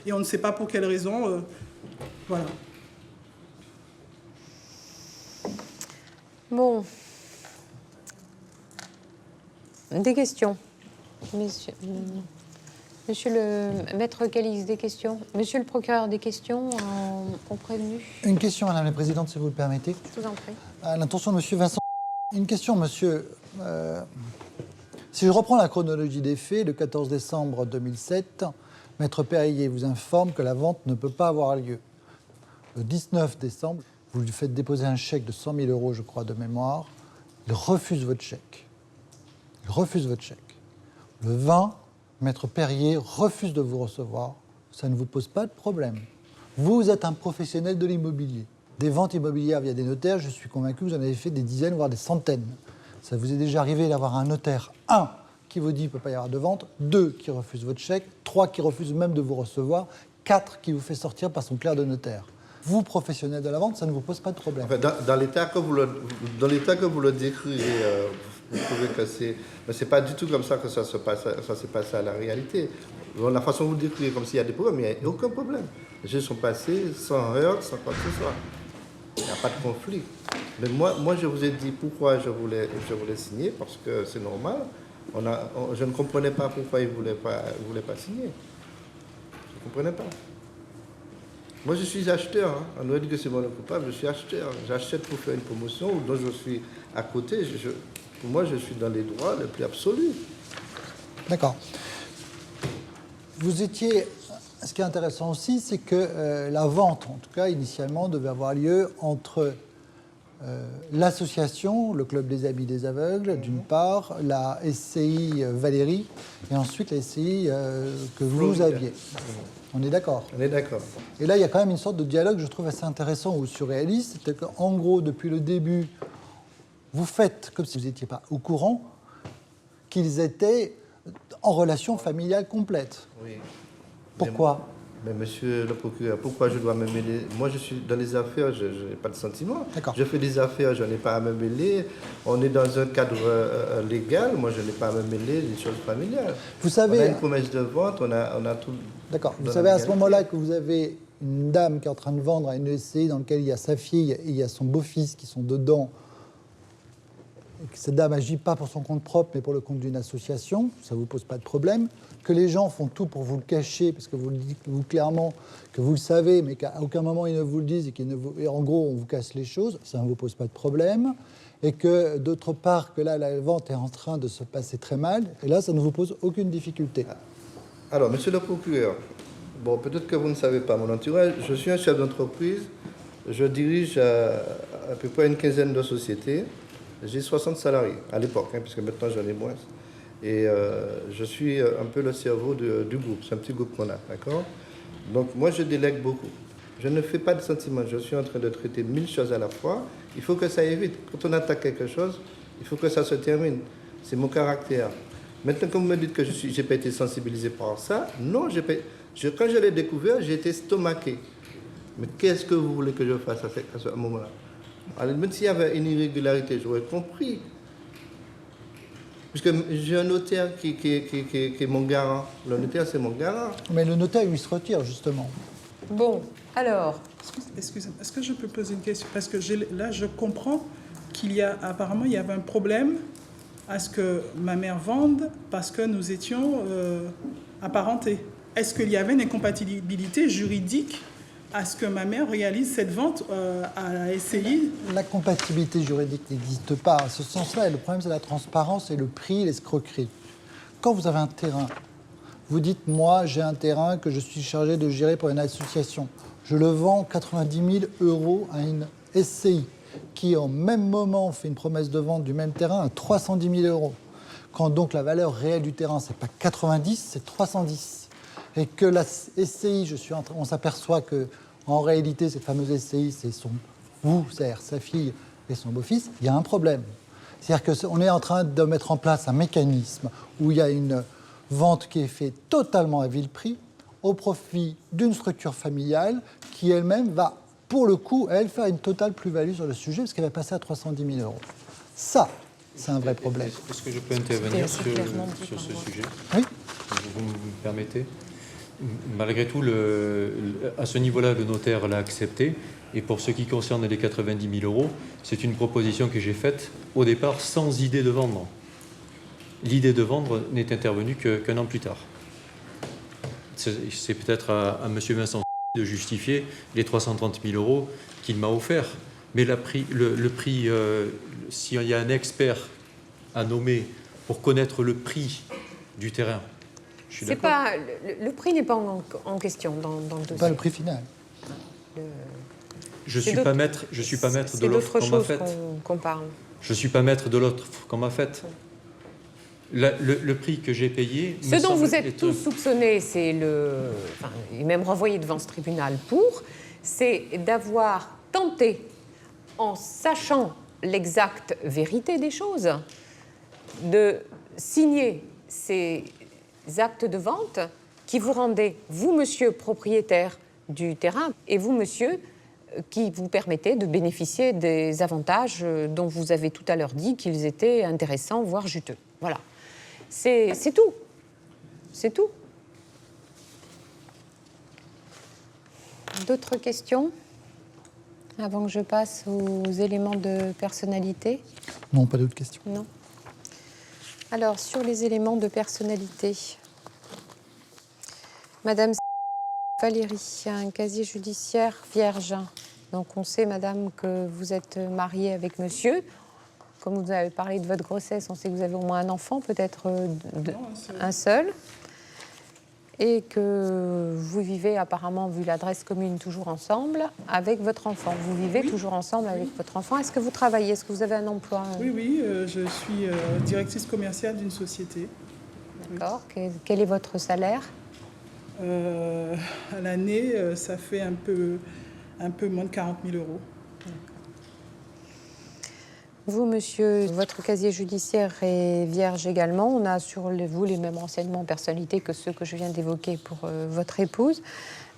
et on ne sait pas pour quelle raison. Voilà. Bon. Des questions. Monsieur le maître Calix, des questions. Monsieur le procureur, des questions ont prévenu. Une question, Madame la Présidente, si vous le permettez. Je vous en prie. À l'intention de Monsieur Vincent. Une question, Monsieur. Si je reprends la chronologie des faits, le 14 décembre 2007, Maître Perrier vous informe que la vente ne peut pas avoir lieu. Le 19 décembre, vous lui faites déposer un chèque de 100 000 €, je crois, de mémoire. Il refuse votre chèque. Il refuse votre chèque. Le 20, Maître Perrier refuse de vous recevoir. Ça ne vous pose pas de problème. Vous êtes un professionnel de l'immobilier. Des ventes immobilières via des notaires, je suis convaincu que vous en avez fait des dizaines, voire des centaines. Ça vous est déjà arrivé d'avoir un notaire, 1, qui vous dit qu'il ne peut pas y avoir de vente, 2, qui refuse votre chèque, 3, qui refuse même de vous recevoir, 4, qui vous fait sortir par son clerc de notaire. Vous, professionnel de la vente, ça ne vous pose pas de problème. Enfin, dans l'état que vous le décrivez, vous trouvez que c'est... Mais c'est pas du tout comme ça que ça s'est passé à la réalité. Bon, la façon dont vous le décrivez, comme s'il y a des problèmes, il n'y a aucun problème. Les choses sont passées sans heurts, sans quoi que ce soit. Il n'y a pas de conflit. Mais moi, je vous ai dit pourquoi je voulais signer, parce que c'est normal. Je ne comprenais pas pourquoi il ne voulait pas signer. Je ne comprenais pas. Moi, je suis acheteur. Hein. On aurait dit que c'est moi le coupable, je suis acheteur. J'achète pour faire une promotion dont je suis à côté. Pour moi, je suis dans les droits les plus absolus. D'accord. Vous étiez... Ce qui est intéressant aussi, c'est que la vente, en tout cas initialement, devait avoir lieu entre l'association, le Club des Amis des Aveugles, d'une part, la SCI Valérie, et ensuite la SCI que vous aviez. On est d'accord? On est d'accord. Et là, il y a quand même une sorte de dialogue, je trouve, assez intéressant ou surréaliste. C'est qu'en gros, depuis le début, vous faites comme si vous n'étiez pas au courant qu'ils étaient en relation familiale complète. Oui. Pourquoi? Mais monsieur le procureur, pourquoi je dois me mêler? Moi, je suis dans les affaires, je n'ai pas de sentiment. Je fais des affaires, je n'ai pas à me mêler. On est dans un cadre légal, moi, je n'ai pas à me mêler des choses familiales. Vous savez, on a une promesse de vente, on a tout. D'accord. Vous savez, à ce moment-là, que vous avez une dame qui est en train de vendre à une SCI dans laquelle il y a sa fille et il y a son beau-fils qui sont dedans, et que cette dame n'agit pas pour son compte propre, mais pour le compte d'une association, ça ne vous pose pas de problème. Que les gens font tout pour vous le cacher, parce que vous le dites vous, clairement, que vous le savez, mais qu'à aucun moment ils ne vous le disent, et en gros, on vous casse les choses, ça ne vous pose pas de problème. Et que, d'autre part, que là, la vente est en train de se passer très mal, et là, ça ne vous pose aucune difficulté. Alors, monsieur le procureur, bon, peut-être que vous ne savez pas mon entourage, je suis un chef d'entreprise, je dirige à peu près une quinzaine de sociétés, j'ai 60 salariés à l'époque, hein, puisque maintenant j'en ai moins. Et je suis un peu le cerveau du groupe, c'est un petit groupe qu'on a, d'accord? Donc moi je délègue beaucoup. Je ne fais pas de sentiments, je suis en train de traiter 1000 choses à la fois. Il faut que ça aille vite. Quand on attaque quelque chose, il faut que ça se termine. C'est mon caractère. Maintenant, quand vous me dites que je n'ai pas été sensibilisé par ça, non, quand je l'ai découvert, j'ai été stomaqué. Mais qu'est-ce que vous voulez que je fasse à ce moment-là? Alors, même s'il y avait une irrégularité, j'aurais compris. Puisque j'ai un notaire qui est mon garant. Le notaire, c'est mon garant. Mais le notaire, lui, se retire, justement. Bon, alors... Excusez-moi, est-ce que je peux poser une question? Parce que là, je comprends apparemment, il y avait un problème à ce que ma mère vende parce que nous étions apparentés. Est-ce qu'il y avait une incompatibilité juridique à ce que ma mère réalise cette vente à la SCI? La compatibilité juridique n'existe pas à ce sens-là. Et le problème, c'est la transparence et le prix, l'escroquerie. Quand vous avez un terrain, vous dites, moi, j'ai un terrain que je suis chargé de gérer pour une association. Je le vends 90 000 € à une SCI. qui, au même moment, fait une promesse de vente du même terrain à 310 000 euros. Quand donc la valeur réelle du terrain, ce n'est pas 90, c'est 310. Et que la SCI, on s'aperçoit qu'en réalité, cette fameuse SCI, c'est c'est-à-dire sa fille et son beau-fils, il y a un problème. C'est-à-dire qu'on est en train de mettre en place un mécanisme où il y a une vente qui est faite totalement à vil prix, au profit d'une structure familiale qui elle-même va, pour le coup, elle, faire une totale plus-value sur le sujet, parce qu'elle va passer à 310 000 euros. Ça, c'est un vrai problème. Est-ce que je peux intervenir C'était sur clairement dit ce par moi. sujet? Oui. Vous me permettez? Malgré tout, à ce niveau-là, le notaire l'a accepté. Et pour ce qui concerne les 90 000 euros, c'est une proposition que j'ai faite au départ sans idée de vendre. L'idée de vendre n'est intervenue qu'un an plus tard. C'est peut-être à M. Vincent de justifier les 330 000 euros qu'il m'a offert. Mais le prix, s'il y a un expert à nommer pour connaître le prix du terrain, je suis d'accord. Pas, le prix n'est pas en question dans le dossier. Pas le prix final. Je ne suis pas maître de l'offre qu'on m'a faite. qu'on parle. Je ne suis pas maître de l'offre qu'on m'a faite. Le prix que j'ai payé... Ce dont vous êtes tous soupçonnés, et même renvoyé devant ce tribunal c'est d'avoir tenté, en sachant l'exacte vérité des choses, de signer ces actes de vente qui vous rendaient, vous, monsieur, propriétaire du terrain, et vous, monsieur, qui vous permettaient de bénéficier des avantages dont vous avez tout à l'heure dit qu'ils étaient intéressants, voire juteux. Voilà. C'est tout. C'est tout. D'autres questions avant que je passe aux éléments de personnalité? Non, pas d'autres questions. Non. Alors, sur les éléments de personnalité, Madame Valérie, un casier judiciaire vierge. Donc, on sait, Madame, que vous êtes mariée avec Monsieur. Comme vous avez parlé de votre grossesse, on sait que vous avez au moins un enfant, peut-être un seul. Et que vous vivez apparemment, vu l'adresse commune, toujours ensemble avec votre enfant. Vous vivez toujours ensemble avec votre enfant. Est-ce que vous travaillez? Est-ce que vous avez un emploi? Oui, je suis directrice commerciale d'une société. D'accord. Quel est votre salaire? À l'année, ça fait un peu moins de 40 000 euros. Vous, monsieur, votre casier judiciaire est vierge également. On a sur vous les mêmes renseignements en personnalité que ceux que je viens d'évoquer pour votre épouse.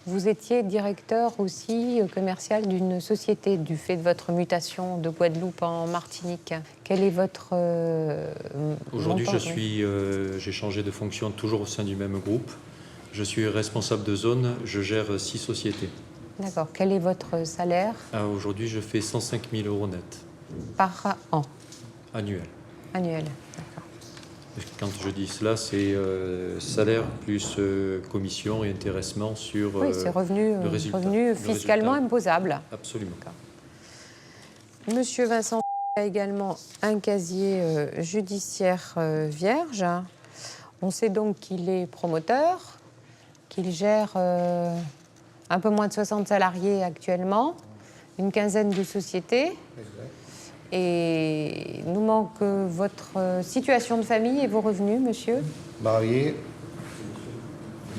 Vous étiez directeur aussi commercial d'une société du fait de votre mutation de Guadeloupe en Martinique. Quel est votre Aujourd'hui, montant, j'ai changé de fonction toujours au sein du même groupe. Je suis responsable de zone, je gère 6 sociétés. D'accord. Quel est votre salaire? Aujourd'hui, je fais 105 000 euros net. Par an? Annuel. Annuel, d'accord. Quand je dis cela, c'est salaire plus commission et intéressement sur oui, c'est revenu fiscalement imposable. Absolument. Monsieur Vincent a également un casier judiciaire vierge. On sait donc qu'il est promoteur, qu'il gère un peu moins de 60 salariés actuellement, une quinzaine de sociétés. Exact. Et nous manque votre situation de famille et vos revenus, monsieur? Marié,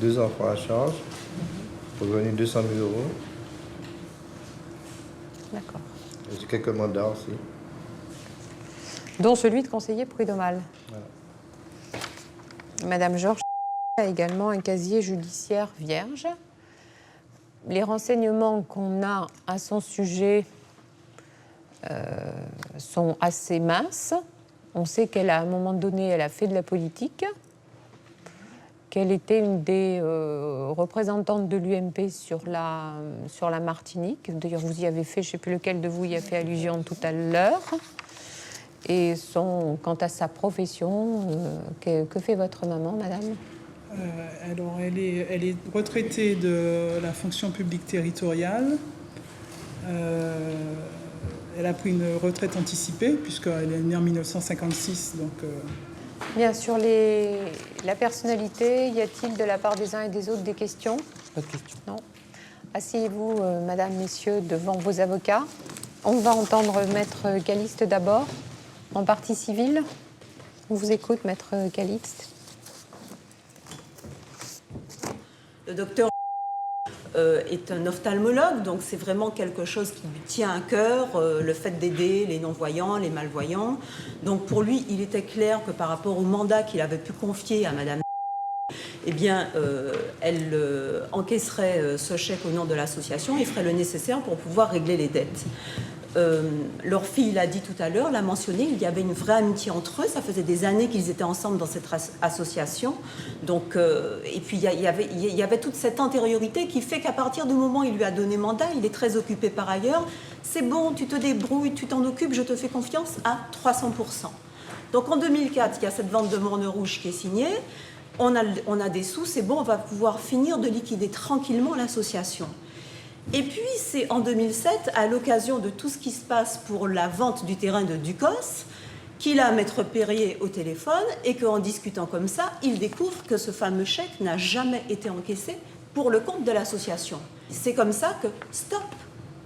2 enfants à charge, revenu 200 000 euros. D'accord. J'ai quelques mandats aussi. Dont celui de conseiller prud'homal. Voilà. Madame Georges a également un casier judiciaire vierge. Les renseignements qu'on a à son sujet sont assez minces. On sait qu'à un moment donné, elle a fait de la politique, qu'elle était une des représentantes de l'UMP sur la Martinique. D'ailleurs, vous y avez fait, je ne sais plus lequel de vous y a fait allusion tout à l'heure. Et quant à sa profession, que fait votre maman, madame? Alors, elle est retraitée de la fonction publique territoriale. Elle a pris une retraite anticipée, puisqu'elle est née en 1956. Donc, Bien, sur la personnalité, y a-t-il de la part des uns et des autres des questions? Pas de questions. Non. Asseyez-vous, madame, messieurs, devant vos avocats. On va entendre Maître Calixte d'abord, en partie civile. On vous écoute, Maître Calixte. Le docteur est un ophtalmologue, donc c'est vraiment quelque chose qui lui tient à cœur, le fait d'aider les non-voyants, les malvoyants. Donc pour lui, il était clair que par rapport au mandat qu'il avait pu confier à Madame, eh bien, elle encaisserait ce chèque au nom de l'association et ferait le nécessaire pour pouvoir régler les dettes. Leur fille l'a dit tout à l'heure, l'a mentionné, il y avait une vraie amitié entre eux, ça faisait des années qu'ils étaient ensemble dans cette association. Donc, et puis il y avait toute cette antériorité qui fait qu'à partir du moment où il lui a donné mandat, il est très occupé par ailleurs. C'est bon, tu te débrouilles, tu t'en occupes, je te fais confiance à 300%. Donc en 2004, il y a cette vente de Morne Rouge qui est signée. On a des sous, c'est bon, on va pouvoir finir de liquider tranquillement l'association. Et puis, c'est en 2007, à l'occasion de tout ce qui se passe pour la vente du terrain de Ducos, qu'il a Maître Perrier au téléphone et qu'en discutant comme ça, il découvre que ce fameux chèque n'a jamais été encaissé pour le compte de l'association. C'est comme ça que, stop,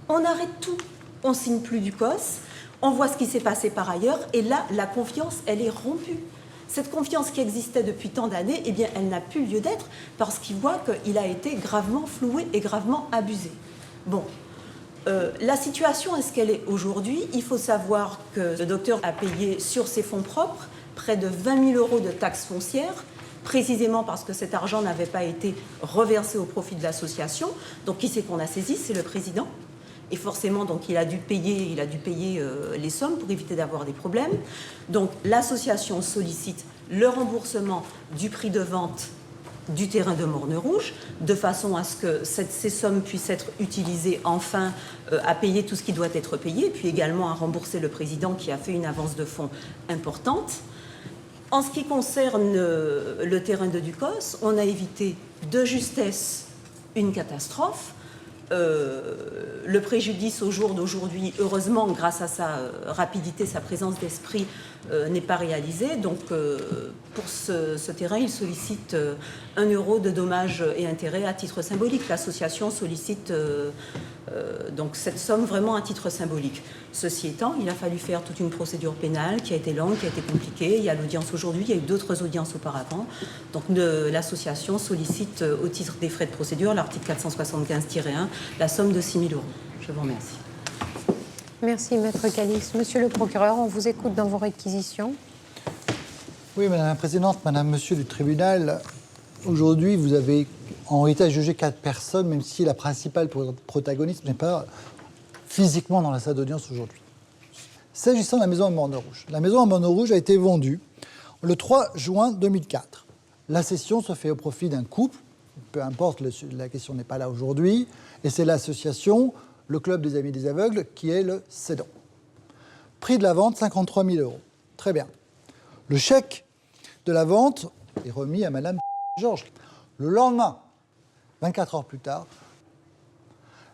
on arrête tout. On ne signe plus Ducos, on voit ce qui s'est passé par ailleurs, et là, la confiance, elle est rompue. Cette confiance qui existait depuis tant d'années, eh bien, elle n'a plus lieu d'être parce qu'il voit qu'il a été gravement floué et gravement abusé. Bon, la situation est ce qu'elle est aujourd'hui. Il faut savoir que le docteur a payé sur ses fonds propres près de 20 000 € de taxes foncières, précisément parce que cet argent n'avait pas été reversé au profit de l'association. Donc, qui c'est qu'on a saisi? C'est le président. Et forcément, donc, il a dû payer les sommes pour éviter d'avoir des problèmes. Donc, l'association sollicite le remboursement du prix de vente du terrain de Morne Rouge, de façon à ce que ces sommes puissent être utilisées enfin à payer tout ce qui doit être payé, et puis également à rembourser le président qui a fait une avance de fonds importante. En ce qui concerne le terrain de Ducos, on a évité de justesse une catastrophe. Le préjudice au jour d'aujourd'hui, heureusement, grâce à sa rapidité, sa présence d'esprit, n'est pas réalisé. Donc, pour ce terrain, il sollicite 1 € de dommages et intérêts à titre symbolique. L'association sollicite donc cette somme vraiment à titre symbolique. Ceci étant, il a fallu faire toute une procédure pénale qui a été longue, qui a été compliquée. Il y a l'audience aujourd'hui, il y a eu d'autres audiences auparavant. Donc, l'association sollicite au titre des frais de procédure, l'article 475-1, la somme de 6 000 €. Je vous remercie. Merci, Maître Calixte. Monsieur le procureur, on vous écoute dans vos réquisitions. Oui, Madame la Présidente, Madame, Monsieur du tribunal, aujourd'hui, vous avez en réalité jugé 4 personnes, même si la principale protagoniste n'est pas physiquement dans la salle d'audience aujourd'hui. S'agissant de la maison à Morne Rouge, la maison à Morne Rouge a été vendue le 3 juin 2004. La cession se fait au profit d'un couple, peu importe, la question n'est pas là aujourd'hui, et c'est l'association, le Club des Amis des Aveugles, qui est le cédant. Prix de la vente, 53 000 €. Très bien. Le chèque de la vente est remis à Madame Georges. Le lendemain, 24 heures plus tard,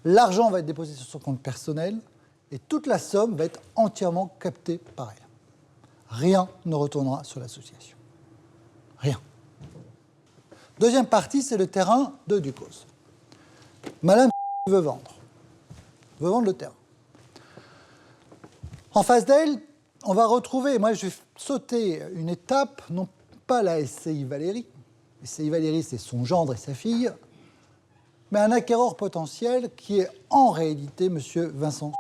l'argent va être déposé sur son compte personnel et toute la somme va être entièrement captée par elle. Rien ne retournera sur l'association. Rien. Deuxième partie, c'est le terrain de Ducos. Madame veut vendre le terrain. En face d'elle, on va retrouver, moi je vais sauter une étape, non pas la SCI Valérie. La SCI Valérie, c'est son gendre et sa fille, mais un acquéreur potentiel qui est en réalité M. Vincent.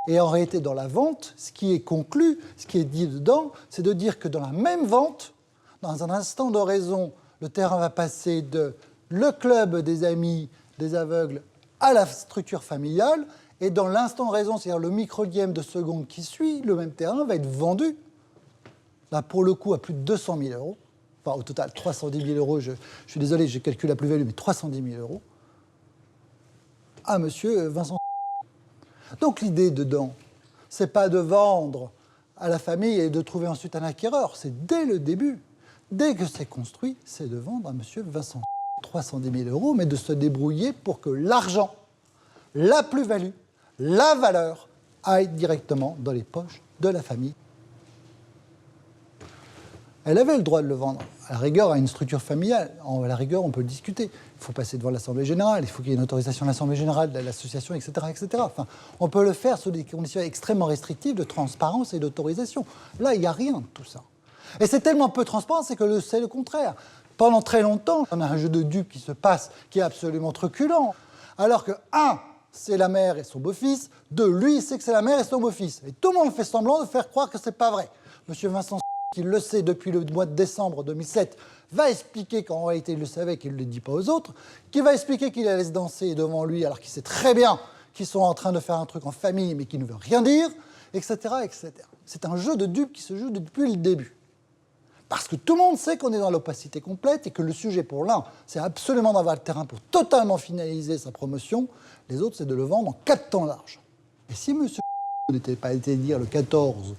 Et en réalité, dans la vente, ce qui est conclu, ce qui est dit dedans, c'est de dire que dans la même vente, dans un instant de raison, le terrain va passer de le club des amis des aveugles à la structure familiale, et dans l'instant de raison, c'est-à-dire le microlième de seconde qui suit, le même terrain va être vendu, là pour le coup à plus de 200 000 €, enfin au total 310 000 €, je suis désolé, j'ai calculé la plus-value, mais 310 000 €, à monsieur Vincent. Donc l'idée dedans, c'est pas de vendre à la famille et de trouver ensuite un acquéreur, c'est dès le début, dès que c'est construit, c'est de vendre à monsieur Vincent 310 000 €, mais de se débrouiller pour que l'argent, la plus-value, la valeur aille directement dans les poches de la famille. Elle avait le droit de le vendre à la rigueur, à une structure familiale. À la rigueur, on peut le discuter. Il faut passer devant l'Assemblée générale, il faut qu'il y ait une autorisation de l'Assemblée générale, de l'association, etc., etc. Enfin, on peut le faire sous des conditions extrêmement restrictives de transparence et d'autorisation. Là, il n'y a rien de tout ça. Et c'est tellement peu transparent, c'est le contraire. Pendant très longtemps, on a un jeu de dupes qui se passe, qui est absolument truculent. Alors que, c'est la mère et son beau-fils. 2, lui, il sait que c'est la mère et son beau-fils. Et tout le monde fait semblant de faire croire que c'est pas vrai. Monsieur Vincent, qui le sait depuis le mois de décembre 2007, va expliquer qu'en réalité il le savait, qu'il ne le dit pas aux autres, qui va expliquer qu'il la laisse danser devant lui alors qu'il sait très bien qu'ils sont en train de faire un truc en famille mais qui ne veut rien dire, etc., etc. C'est un jeu de dupes qui se joue depuis le début. Parce que tout le monde sait qu'on est dans l'opacité complète et que le sujet pour l'un, c'est absolument d'avoir le terrain pour totalement finaliser sa promotion, les autres, c'est de le vendre en 4 temps larges. Et si M. n'était pas été dire le 14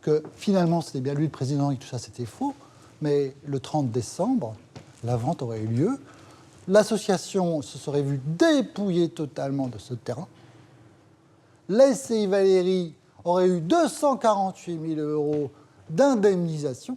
que finalement c'était bien lui le président et que tout ça c'était faux, mais le 30 décembre, la vente aurait eu lieu, l'association se serait vue dépouillée totalement de ce terrain, la SCI Valérie aurait eu 248 000 € d'indemnisation.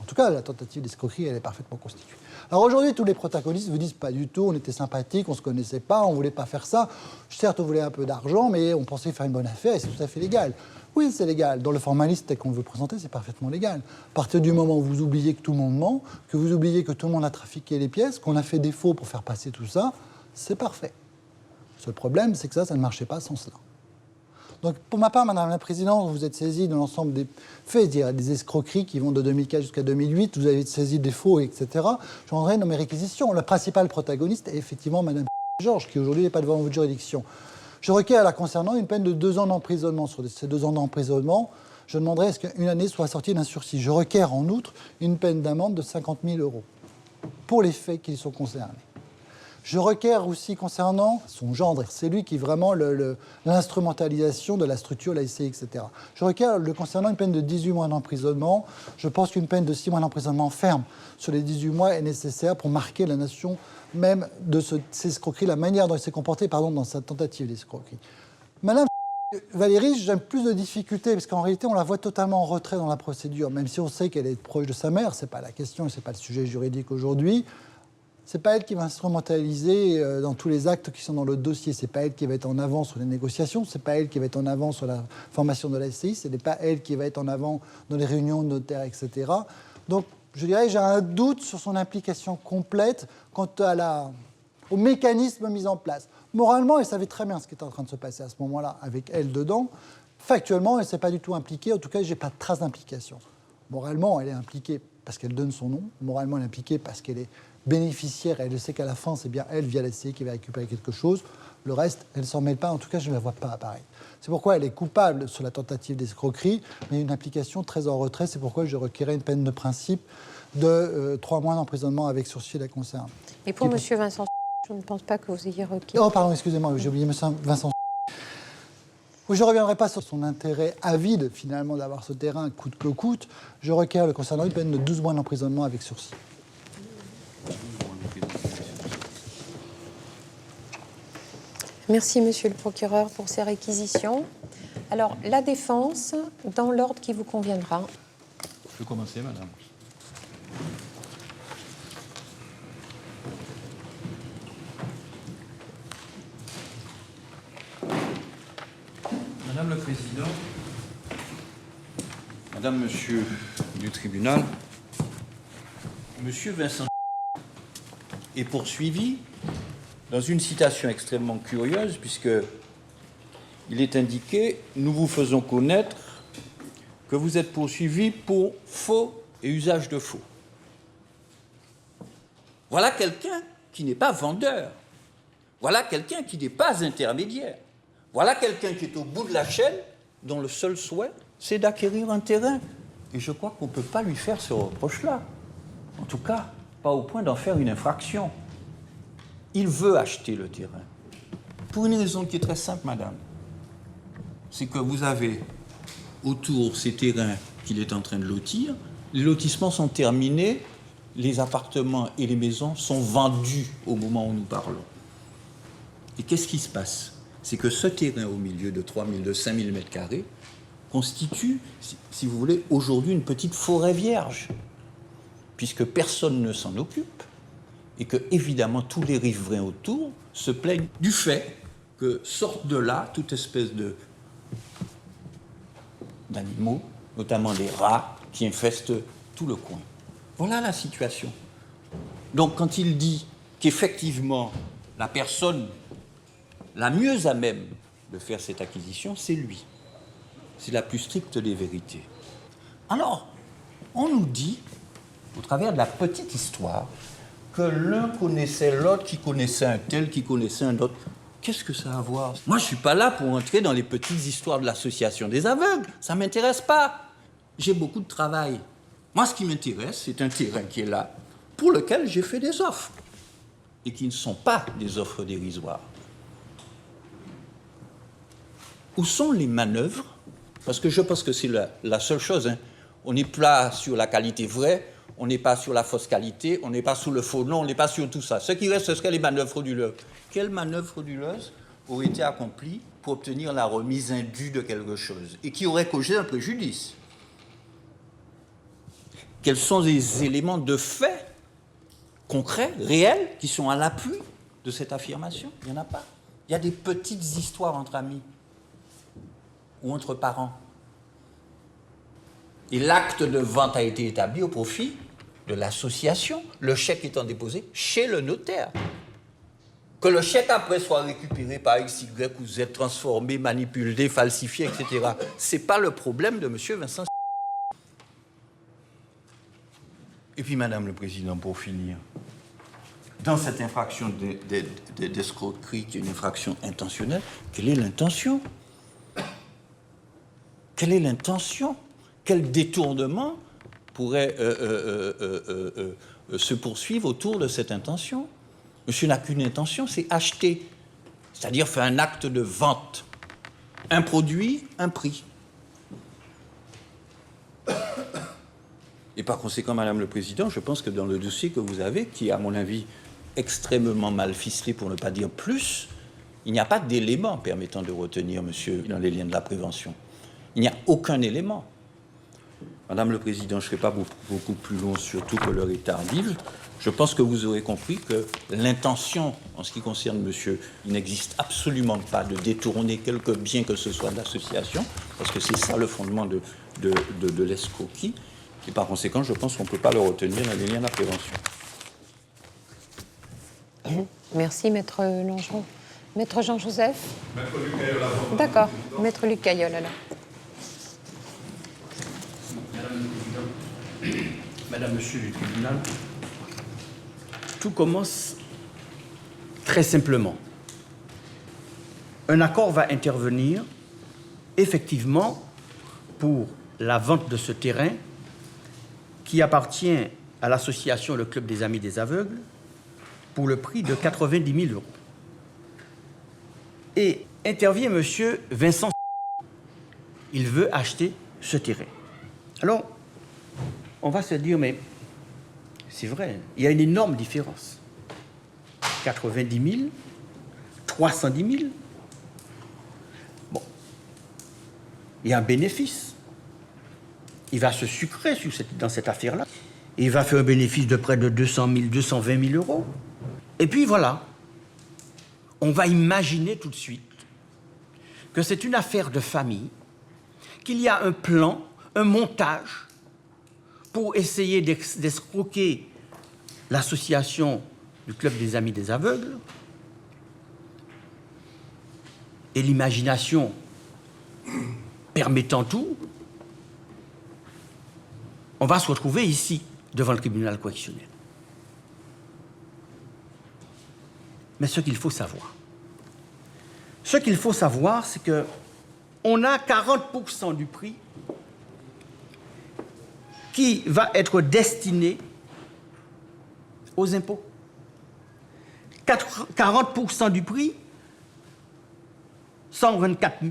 En tout cas, la tentative d'escroquerie, elle est parfaitement constituée. Alors aujourd'hui, tous les protagonistes vous disent pas du tout, on était sympathiques, on se connaissait pas, on voulait pas faire ça. Certes, on voulait un peu d'argent, mais on pensait faire une bonne affaire et c'est tout à fait légal. Oui, c'est légal. Dans le formalisme tel qu'on veut présenter, c'est parfaitement légal. À partir du moment où vous oubliez que tout le monde ment, que vous oubliez que tout le monde a trafiqué les pièces, qu'on a fait des faux pour faire passer tout ça, c'est parfait. Le seul problème, c'est que ça ne marchait pas sans cela. Donc, pour ma part, Madame la Présidente, vous êtes saisie de l'ensemble des faits, des escroqueries qui vont de 2004 jusqu'à 2008, vous avez été saisie des faux, etc. Je rendrai dans mes réquisitions. Le principal protagoniste est effectivement Madame Georges, qui aujourd'hui n'est pas devant votre juridiction. Je requiers à la concernant une peine de 2 ans d'emprisonnement. Sur ces 2 ans d'emprisonnement, je demanderai à ce qu'une année soit assortie d'un sursis. Je requiers en outre une peine d'amende de 50 000 € pour les faits qui sont concernés. Je requiers aussi concernant son gendre, c'est lui qui est vraiment l'instrumentalisation de la structure, la SCI, etc. Je requiers le concernant une peine de 18 mois d'emprisonnement. Je pense qu'une peine de 6 mois d'emprisonnement ferme sur les 18 mois est nécessaire pour marquer la nation même de ces escroqueries, la manière dont il s'est comporté dans sa tentative d'escroquerie. Madame Valérie, j'ai plus de difficultés, parce qu'en réalité, on la voit totalement en retrait dans la procédure, même si on sait qu'elle est proche de sa mère, ce n'est pas la question et ce n'est pas le sujet juridique aujourd'hui. Ce n'est pas elle qui va instrumentaliser dans tous les actes qui sont dans le dossier. Ce n'est pas elle qui va être en avant sur les négociations. Ce n'est pas elle qui va être en avant sur la formation de la SCI. Ce n'est pas elle qui va être en avant dans les réunions de notaires, etc. Donc, je dirais, j'ai un doute sur son implication complète quant au mécanisme mis en place. Moralement, elle savait très bien ce qui était en train de se passer à ce moment-là avec elle dedans. Factuellement, elle ne s'est pas du tout impliquée. En tout cas, je n'ai pas de trace d'implication. Moralement, elle est impliquée parce qu'elle donne son nom. Moralement, elle est impliquée parce qu'elle est bénéficiaire, elle sait qu'à la fin, c'est bien elle, via la SCI, qui va récupérer quelque chose. Le reste, elle ne s'en mêle pas. En tout cas, je ne la vois pas apparaître. C'est pourquoi elle est coupable sur la tentative d'escroquerie, mais une implication très en retrait. C'est pourquoi je requérais une peine de principe de 3 mois d'emprisonnement avec sursis la concerne. Et pour M. Vincent, je ne pense pas que vous ayez requis. Oh, pardon, excusez-moi, j'ai oublié M. Vincent. Je ne reviendrai pas sur son intérêt avide, finalement, d'avoir ce terrain coûte que coûte. Je requiers le concernant une peine de 12 mois d'emprisonnement avec sursis. Merci, Monsieur le procureur, pour ces réquisitions. Alors, la défense, dans l'ordre qui vous conviendra. Je peux commencer, madame. Madame le Président, Madame, Monsieur du tribunal, Monsieur Vincent est poursuivi dans une citation extrêmement curieuse, puisqu'il est indiqué « Nous vous faisons connaître que vous êtes poursuivi pour faux et usage de faux ». Voilà quelqu'un qui n'est pas vendeur. Voilà quelqu'un qui n'est pas intermédiaire. Voilà quelqu'un qui est au bout de la chaîne, dont le seul souhait, c'est d'acquérir un terrain. Et je crois qu'on ne peut pas lui faire ce reproche-là. En tout cas, pas au point d'en faire une infraction. Il veut acheter le terrain. Pour une raison qui est très simple, madame. C'est que vous avez autour ces terrains qu'il est en train de lotir. Les lotissements sont terminés, les appartements et les maisons sont vendus au moment où nous parlons. Et qu'est-ce qui se passe? C'est que ce terrain au milieu de 5 000 mètres carrés constitue, si vous voulez, aujourd'hui une petite forêt vierge, puisque personne ne s'en occupe, et que, évidemment, tous les riverains autour se plaignent du fait que sortent de là toute espèce d'animaux, notamment les rats, qui infestent tout le coin. Voilà la situation. Donc, quand il dit qu'effectivement, la personne la mieux à même de faire cette acquisition, c'est lui. C'est la plus stricte des vérités. Alors, on nous dit, au travers de la petite histoire, que l'un connaissait l'autre, qui connaissait un tel, qui connaissait un autre. Qu'est-ce que ça a à voir? Moi, je ne suis pas là pour entrer dans les petites histoires de l'association des aveugles. Ça ne m'intéresse pas. J'ai beaucoup de travail. Moi, ce qui m'intéresse, c'est un terrain qui est là, pour lequel j'ai fait des offres, et qui ne sont pas des offres dérisoires. Où sont les manœuvres? Parce que je pense que c'est la seule chose. Hein. On n'est pas sur la qualité vraie, on n'est pas sur la fausse qualité, on n'est pas sur le faux nom, on n'est pas sur tout ça. Ce qui reste, ce serait les manœuvres frauduleuses. Quelle manœuvre frauduleuse aurait été accomplie pour obtenir la remise indue de quelque chose et qui aurait causé un préjudice? Quels sont les éléments de fait concrets, réels, qui sont à l'appui de cette affirmation? Il n'y en a pas. Il y a des petites histoires entre amis ou entre parents. Et l'acte de vente a été établi au profit de l'association, le chèque étant déposé chez le notaire. Que le chèque après soit récupéré par X, Y ou Z, transformé, manipulé, falsifié, etc. Ce n'est pas le problème de M. Vincent. Et puis, Madame le Président, pour finir, dans cette infraction d'escroquerie, qui est une infraction intentionnelle, quelle est l'intention? Quelle est l'intention? Quel détournement pourrait se poursuivre autour de cette intention? Monsieur n'a qu'une intention, c'est acheter, c'est-à-dire faire un acte de vente. Un produit, un prix. Et par conséquent, Madame le Président, je pense que dans le dossier que vous avez, qui est à mon avis extrêmement mal ficelé, pour ne pas dire plus, il n'y a pas d'élément permettant de retenir monsieur dans les liens de la prévention. Il n'y a aucun élément. Madame le Président, je ne serai pas beaucoup plus long, surtout que l'heure est tardive. Je pense que vous aurez compris que l'intention, en ce qui concerne monsieur, il n'existe absolument pas de détourner quelque bien que ce soit de l'association, parce que c'est ça le fondement de l'escroquerie. Et par conséquent, je pense qu'on ne peut pas le retenir dans les liens de la prévention. Merci, Maître Langeron. Maître Jean-Joseph? Maître Luc Caillol, avant. D'accord. Maître Luc Caillol, alors. Madame, Monsieur le tribunal, tout commence très simplement. Un accord va intervenir, effectivement, pour la vente de ce terrain qui appartient à l'association Le Club des Amis des Aveugles pour le prix de 90 000 €. Et intervient monsieur Vincent. Il veut acheter ce terrain. Alors, on va se dire, mais c'est vrai, il y a une énorme différence. 90 000, 310 000. Bon, il y a un bénéfice. Il va se sucrer dans cette affaire-là. Il va faire un bénéfice de près de 200 000, 220 000 €. Et puis voilà, on va imaginer tout de suite que c'est une affaire de famille, qu'il y a un plan, un montage pour essayer d'escroquer l'association du Club des Amis des Aveugles. Et l'imagination permettant tout, on va se retrouver ici, devant le tribunal correctionnel. Mais ce qu'il faut savoir, c'est qu'on a 40% du prix qui va être destiné aux impôts. 40% du prix, 124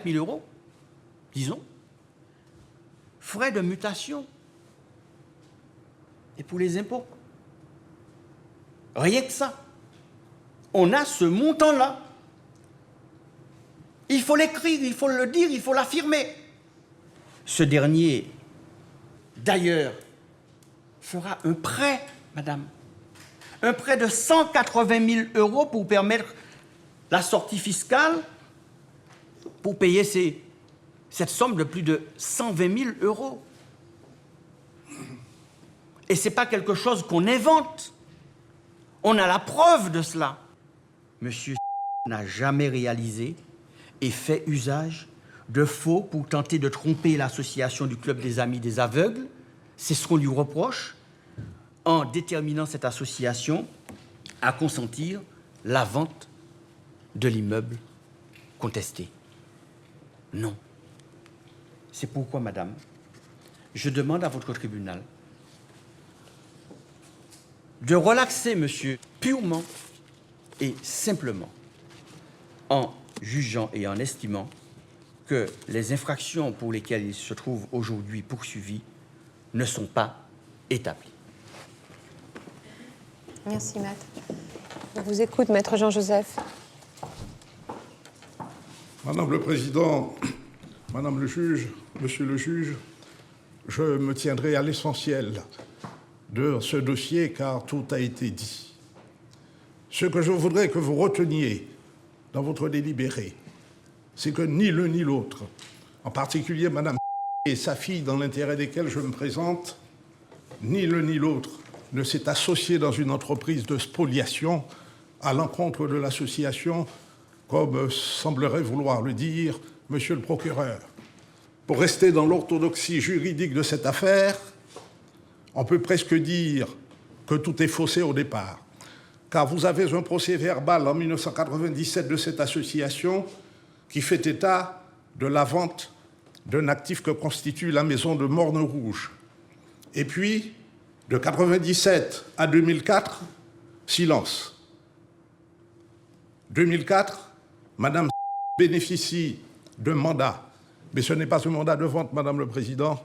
000 €, disons, frais de mutation. Et pour les impôts, rien que ça. On a ce montant-là. Il faut l'écrire, il faut le dire, il faut l'affirmer. Ce dernier, d'ailleurs, fera un prêt, madame. Un prêt de 180 000 € pour permettre la sortie fiscale, pour payer cette somme de plus de 120 000 €. Et ce n'est pas quelque chose qu'on invente. On a la preuve de cela. Monsieur n'a jamais réalisé et fait usage de faux pour tenter de tromper l'association du Club des Amis des Aveugles. C'est ce qu'on lui reproche en déterminant cette association à consentir la vente de l'immeuble contesté. Non. C'est pourquoi, madame, je demande à votre tribunal de relaxer monsieur purement et simplement en jugeant et en estimant que les infractions pour lesquelles il se trouve aujourd'hui poursuivi ne sont pas établies. Merci, maître. On vous écoute, maître Jean-Joseph. Madame le Président, Madame le juge, Monsieur le juge, je me tiendrai à l'essentiel de ce dossier car tout a été dit. Ce que je voudrais que vous reteniez dans votre délibéré, c'est que ni l'un ni l'autre, en particulier Madame et sa fille dans l'intérêt desquelles je me présente, ni l'un ni l'autre ne s'est associé dans une entreprise de spoliation à l'encontre de l'association, comme semblerait vouloir le dire Monsieur le procureur. Pour rester dans l'orthodoxie juridique de cette affaire, on peut presque dire que tout est faussé au départ, car vous avez un procès verbal en 1997 de cette association qui fait état de la vente d'un actif que constitue la maison de Morne-Rouge. Et puis, de 1997 à 2004, silence. 2004, Madame bénéficie d'un mandat, mais ce n'est pas un mandat de vente, Madame le Président.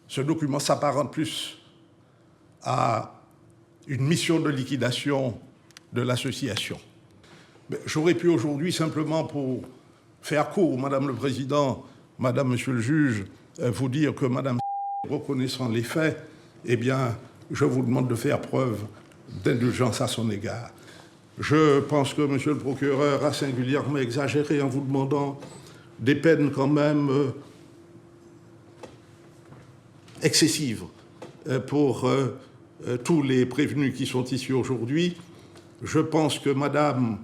Ce document s'apparente plus à une mission de liquidation de l'association. J'aurais pu aujourd'hui, simplement pour faire court, Madame le Président, Madame, Monsieur le juge, vous dire que Madame, reconnaissant les faits, eh bien, je vous demande de faire preuve d'indulgence à son égard. Je pense que Monsieur le procureur a singulièrement exagéré en vous demandant des peines quand même excessives pour tous les prévenus qui sont ici aujourd'hui. Je pense que Madame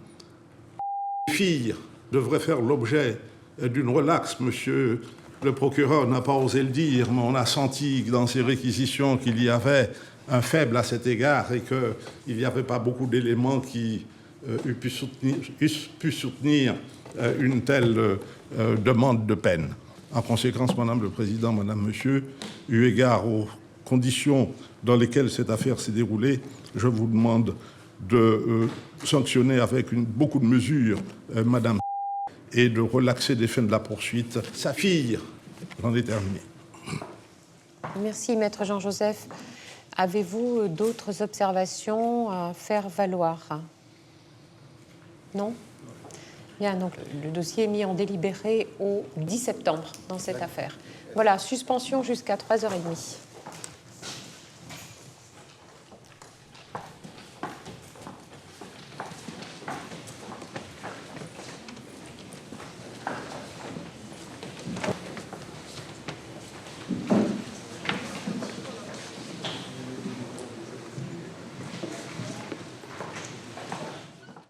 fille devrait faire l'objet d'une relaxe. Monsieur le procureur n'a pas osé le dire, mais on a senti dans ses réquisitions qu'il y avait un faible à cet égard et qu'il n'y avait pas beaucoup d'éléments qui eussent pu soutenir une telle demande de peine. En conséquence, Madame le Président, Madame, Monsieur, eu égard aux conditions dans lesquelles cette affaire s'est déroulée, je vous demande de sanctionner avec beaucoup de mesures Madame et de relaxer des fins de la poursuite. Sa fille, j'en ai terminé. Merci, maître Jean-Joseph. Avez-vous d'autres observations à faire valoir? Non? Bien, donc le dossier est mis en délibéré au 10 septembre dans cette affaire. Voilà, suspension jusqu'à 3h30.